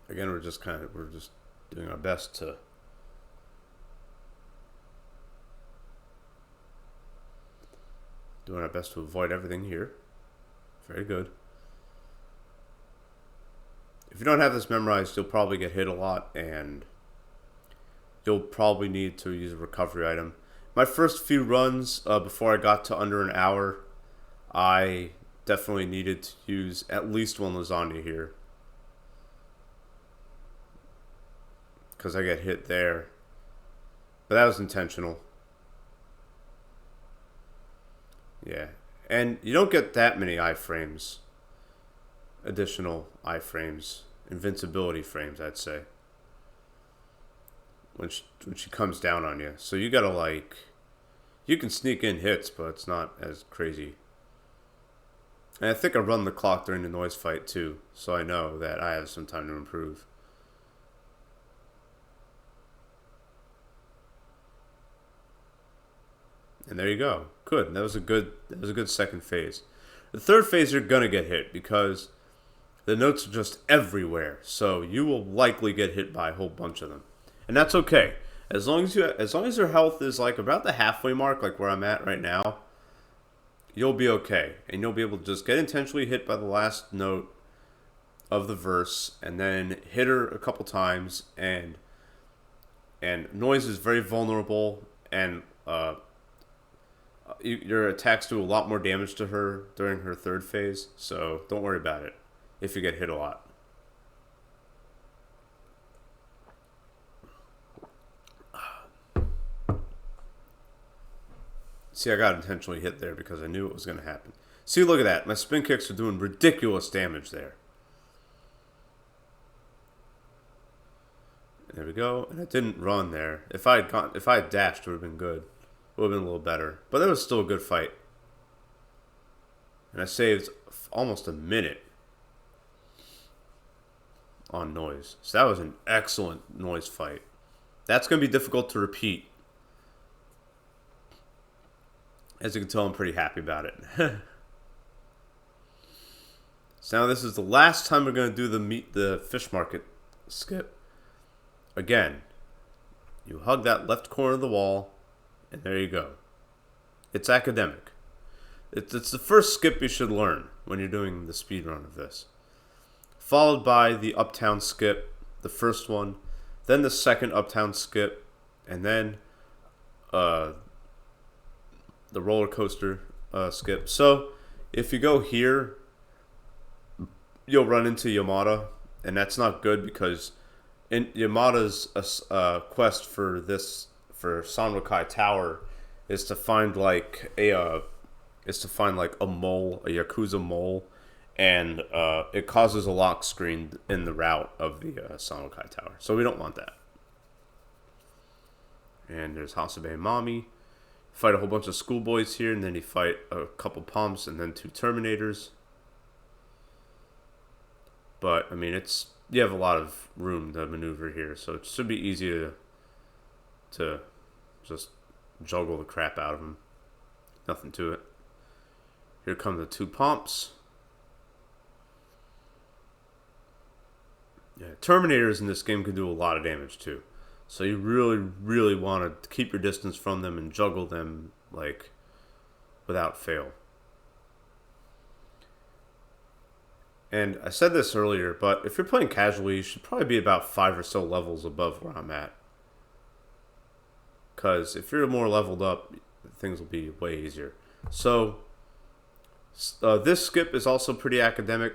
Again, we're just doing our best to avoid everything here. Very good. If you don't have this memorized, you'll probably get hit a lot, and you'll probably need to use a recovery item. My first few runs, before I got to under an hour, I definitely needed to use at least one lasagna here. Because I get hit there. But that was intentional. Yeah. And you don't get that many iframes. Additional iframes. Invincibility frames, I'd say. When she comes down on you. So you gotta, like... You can sneak in hits, but it's not as crazy. And I think I run the clock during the Noise fight, too. So I know that I have some time to improve. And there you go. Good. That was a good second phase. The third phase you're gonna get hit because the notes are just everywhere. So you will likely get hit by a whole bunch of them. And that's okay. As long as your health is like about the halfway mark, like where I'm at right now, you'll be okay. And you'll be able to just get intentionally hit by the last note of the verse and then hit her a couple times, and Noise is very vulnerable, and your attacks do a lot more damage to her during her third phase, so don't worry about it if you get hit a lot. See, I got intentionally hit there because I knew it was going to happen. See, look at that. My spin kicks are doing ridiculous damage there. There we go. And I didn't run there. If I had dashed, it would have been good. It would have been a little better. But that was still a good fight. And I saved almost a minute on Noise. So that was an excellent Noise fight. That's going to be difficult to repeat. As you can tell, I'm pretty happy about it. So now this is the last time we're going to do the fish market skip. Again, you hug that left corner of the wall, and there you go. It's academic. It's the first skip you should learn when you're doing the speedrun of this. Followed by the uptown skip, the first one, then the second uptown skip, and then the roller coaster skip. So if you go here, you'll run into Yamada, and that's not good because in Yamada's quest for Sanrokai Tower is to find like a mole, a Yakuza mole, and it causes a lock screen in the route of the Sanrokai Tower. So we don't want that. And there's Hasabe Mami. Fight a whole bunch of schoolboys here, and then you fight a couple pumps and then 2 Terminators. But I mean, you have a lot of room to maneuver here, so it should be easy to just juggle the crap out of them. Nothing to it. Here come the 2 pumps. Yeah, Terminators in this game can do a lot of damage too. So you really, really want to keep your distance from them and juggle them like without fail. And I said this earlier, but if you're playing casually, you should probably be about 5 or so levels above where I'm at. Because if you're more leveled up, things will be way easier. So this skip is also pretty academic.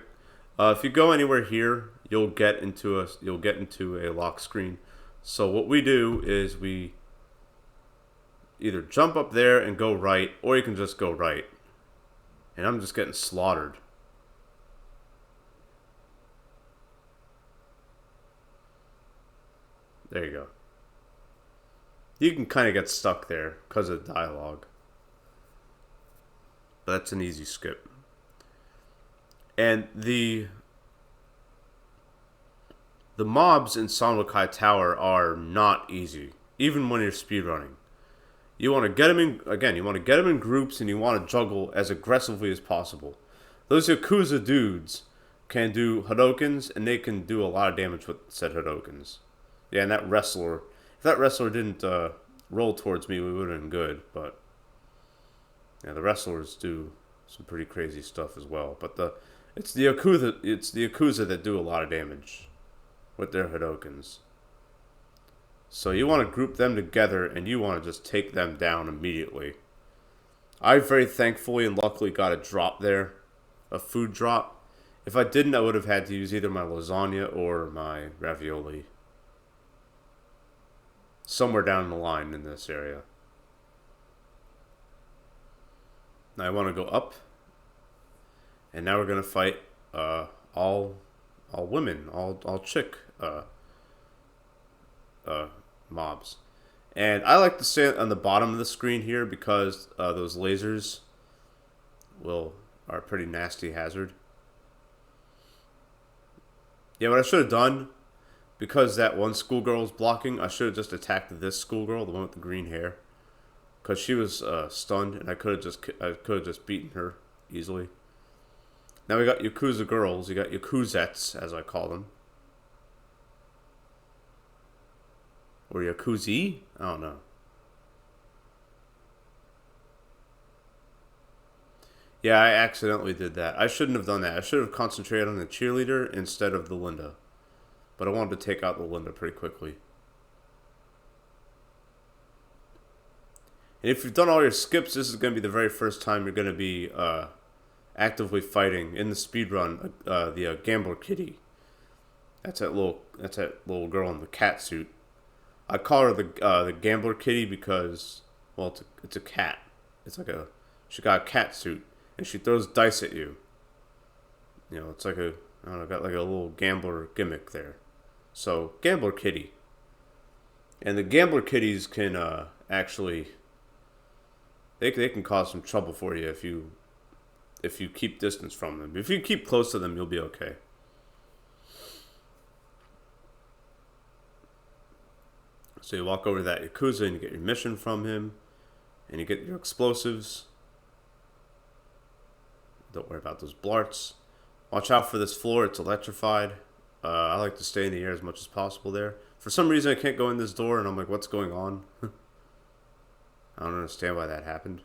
If you go anywhere here, you'll get into a lock screen. So what we do is we either jump up there and go right, or you can just go right. And I'm just getting slaughtered. There you go. You can kind of get stuck there because of the dialogue. But that's an easy skip. And the mobs in Sabuko Tower are not easy, even when you're speedrunning. You want to get them in, again, you want to get them in groups and you want to juggle as aggressively as possible. Those Yakuza dudes can do Hadokens and they can do a lot of damage with said Hadokens. Yeah, and that wrestler, if that wrestler didn't roll towards me, we would have been good, but yeah, the wrestlers do some pretty crazy stuff as well. But it's the Yakuza that do a lot of damage with their Hadokens. So you want to group them together and you want to just take them down immediately. I very thankfully and luckily got a drop there, a food drop. If I didn't, I would have had to use either my lasagna or my ravioli. Somewhere down the line in this area. Now I want to go up. And now we're going to fight all women, all chick mobs. And I like to stay on the bottom of the screen here because those lasers are a pretty nasty hazard. Yeah, what I should have done, because that one schoolgirl was blocking, I should have just attacked this schoolgirl, the one with the green hair, because she was stunned, and I could have just beaten her easily. Now we got Yakuza girls. You got Yakuzettes, as I call them, or Yakuzi. I don't know. Yeah, I accidentally did that. I shouldn't have done that. I should have concentrated on the cheerleader instead of the Linda. But I wanted to take out the Linda pretty quickly. And if you've done all your skips, this is going to be the very first time you're going to be actively fighting in the speedrun the Gambler Kitty. That's that little girl in the cat suit. I call her the Gambler Kitty because, well, it's a cat. She got a cat suit and she throws dice at you. You know, it's like got like a little gambler gimmick there. So, Gambler Kitty. And the Gambler Kitties can actually... They can cause some trouble for you if you keep distance from them. If you keep close to them, you'll be okay. So you walk over to that Yakuza and you get your mission from him. And you get your explosives. Don't worry about those blarts. Watch out for this floor, it's electrified. I like to stay in the air as much as possible there. For some reason, I can't go in this door, and I'm like, what's going on? I don't understand why that happened.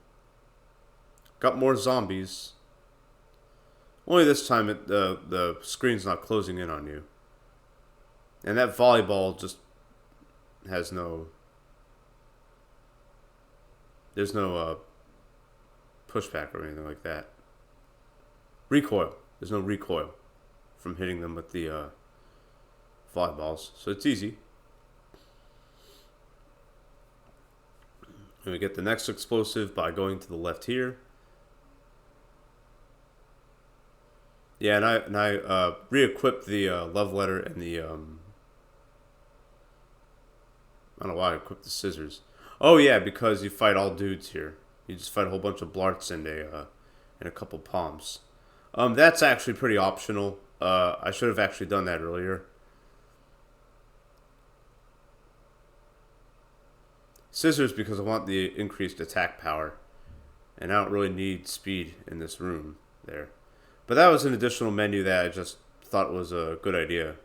Got more zombies. Only this time, the screen's not closing in on you. And that volleyball just has no... There's no pushback or anything like that. Recoil. There's no recoil from hitting them with the volleyballs. So it's easy. And we get the next explosive by going to the left here. Yeah, and I re-equipped the love letter and the I don't know why I equipped the scissors. Oh yeah, because you fight all dudes here. You just fight a whole bunch of blarts and a couple palms. That's actually pretty optional. I should have actually done that earlier. Scissors because I want the increased attack power. And I don't really need speed in this room there. But that was an additional menu that I just thought was a good idea.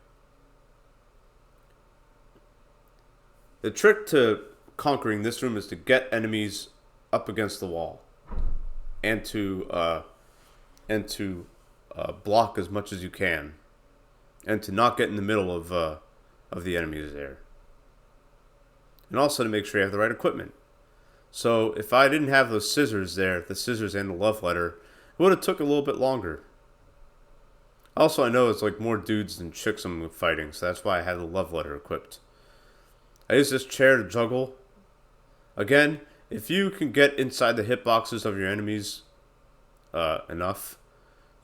The trick to conquering this room is to get enemies up against the wall. And to block as much as you can. And to not get in the middle of the enemies there. And also to make sure you have the right equipment. So if I didn't have those scissors there, the scissors and the love letter, it would have took a little bit longer. Also, I know it's like more dudes than chicks I'm fighting, so that's why I have the love letter equipped. I use this chair to juggle. Again, if you can get inside the hitboxes of your enemies enough,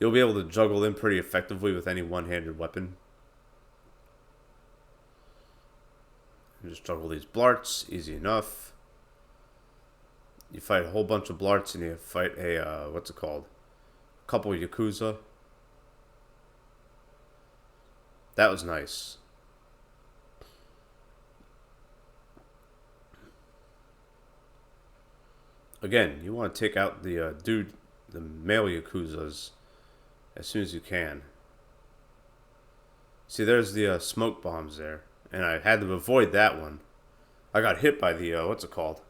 you'll be able to juggle them pretty effectively with any one-handed weapon. And just juggle these blarts, easy enough. You fight a whole bunch of blarts and you fight a, what's it called? A couple of Yakuza. That was nice. Again, you want to take out the the male Yakuzas as soon as you can. See, there's the smoke bombs there. And I had to avoid that one. I got hit by the, what's it called?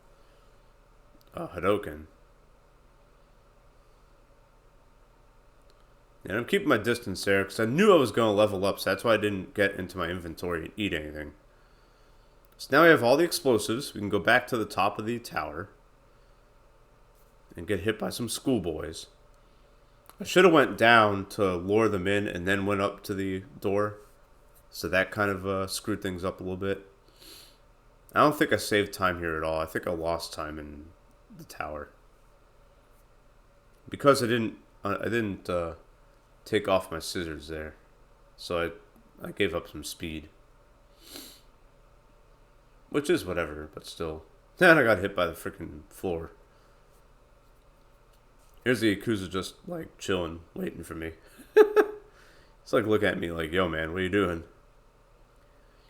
Hadoken. And I'm keeping my distance there because I knew I was going to level up, so that's why I didn't get into my inventory and eat anything. So now we have all the explosives. We can go back to the top of the tower and get hit by some schoolboys. I should have went down to lure them in and then went up to the door. So that kind of screwed things up a little bit. I don't think I saved time here at all. I think I lost time in the tower. Because I didn't take off my scissors there. So I gave up some speed. Which is whatever, but still. Then I got hit by the freaking floor. Here's the Yakuza just like chilling, waiting for me. It's like looking at me like, yo man, what are you doing?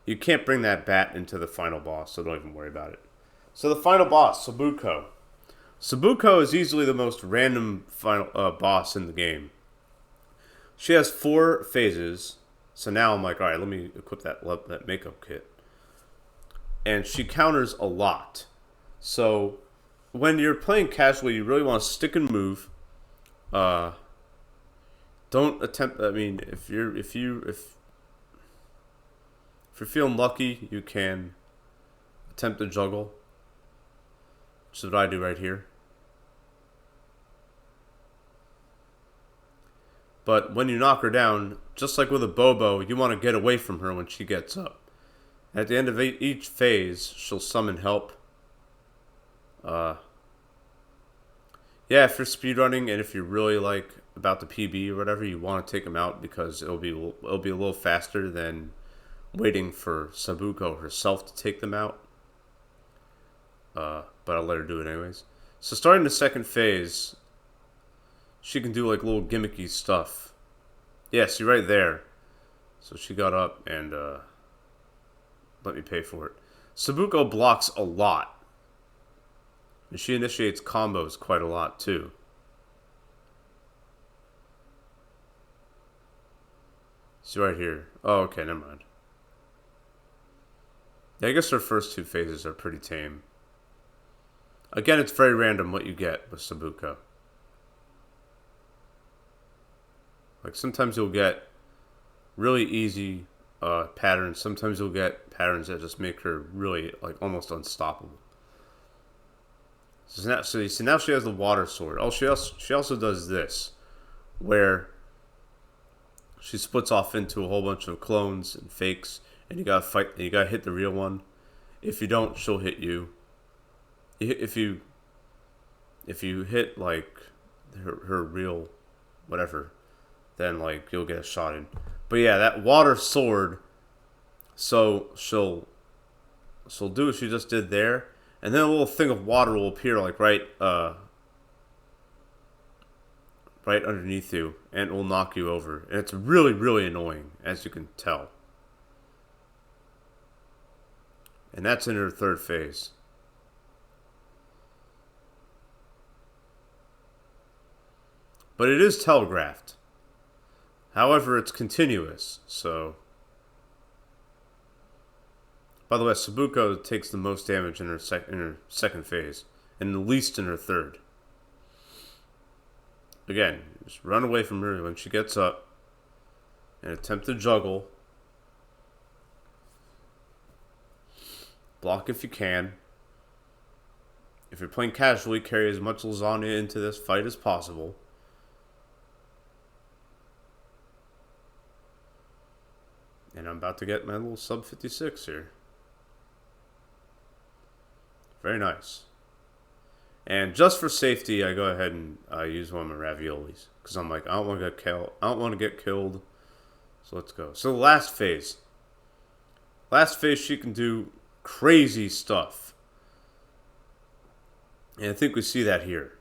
You can't bring that bat into the final boss, so don't even worry about it. So the final boss, Sabuko. Sabuko is easily the most random final boss in the game. She has 4 phases, so now I'm like, alright, let me equip that makeup kit. And she counters a lot. So when you're playing casually, you really want to stick and move. Don't attempt. I mean, if you're feeling lucky, you can attempt to juggle. Which is what I do right here. But when you knock her down, just like with a Bobo, you want to get away from her when she gets up. At the end of each phase, she'll summon help. Yeah, if you're speedrunning and if you're really like about the PB or whatever, you want to take them out because it'll be a little faster than waiting for Sabuko herself to take them out. But I'll let her do it anyways. So starting the second phase, she can do like little gimmicky stuff. Yeah, see right there. So she got up and let me pay for it. Sabuko blocks a lot. And she initiates combos quite a lot, too. See right here. Oh, okay, never mind. Yeah, I guess her first 2 phases are pretty tame. Again, it's very random what you get with Sabuko. Like, sometimes you'll get really easy patterns. Sometimes you'll get patterns that just make her really, like, almost unstoppable. So now she has the water sword. Oh, she also does this, where she splits off into a whole bunch of clones and fakes, and you gotta fight. You gotta hit the real one. If you don't, she'll hit you. If you hit like her real whatever, then like you'll get a shot in. But yeah, that water sword. So she'll do what she just did there. And then a little thing of water will appear, like right right underneath you, and it will knock you over. And it's really, really annoying, as you can tell. And that's in her third phase. But it is telegraphed. However, it's continuous, so... By the way, Sabuko takes the most damage in her second phase, and the least in her third. Again, just run away from her when she gets up, and attempt to juggle. Block if you can. If you're playing casually, carry as much lasagna into this fight as possible. And I'm about to get my little sub 56 here. Very nice. And just for safety, I go ahead and use one of my raviolis. Because I'm like, I don't want to get killed. I don't want to get killed. So let's go. So the last phase. Last phase, she can do crazy stuff. And I think we see that here.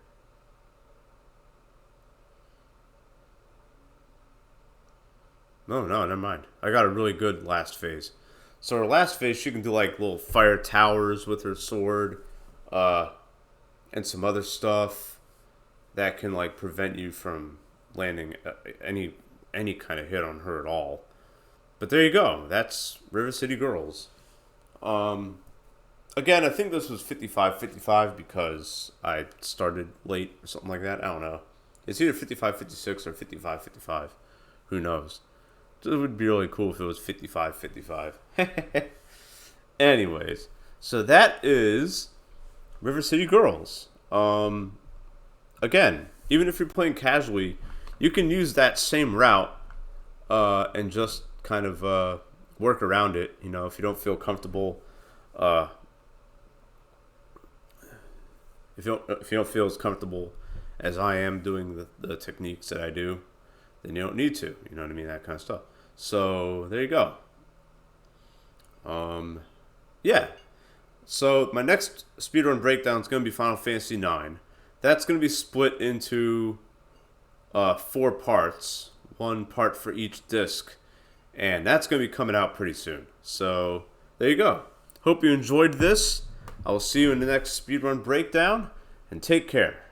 No, never mind. I got a really good last phase. So her last phase, she can do like little fire towers with her sword, and some other stuff that can like prevent you from landing any kind of hit on her at all. But there you go. That's River City Girls. Again, I think this was 55-55 because I started late or something like that. I don't know. It's either 55-56 or 55-55. Who knows? It would be really cool if it was 55-55. Anyways, so that is River City Girls. Again, even if you're playing casually, you can use that same route and just kind of work around it. You know, if you don't feel comfortable, if you don't feel as comfortable as I am doing the techniques that I do, then you don't need to. You know what I mean? That kind of stuff. So there you go. Yeah. So my next speedrun breakdown is going to be Final Fantasy IX. That's going to be split into 4 parts. 1 part for each disc. And that's going to be coming out pretty soon. So there you go. Hope you enjoyed this. I will see you in the next speedrun breakdown. And take care.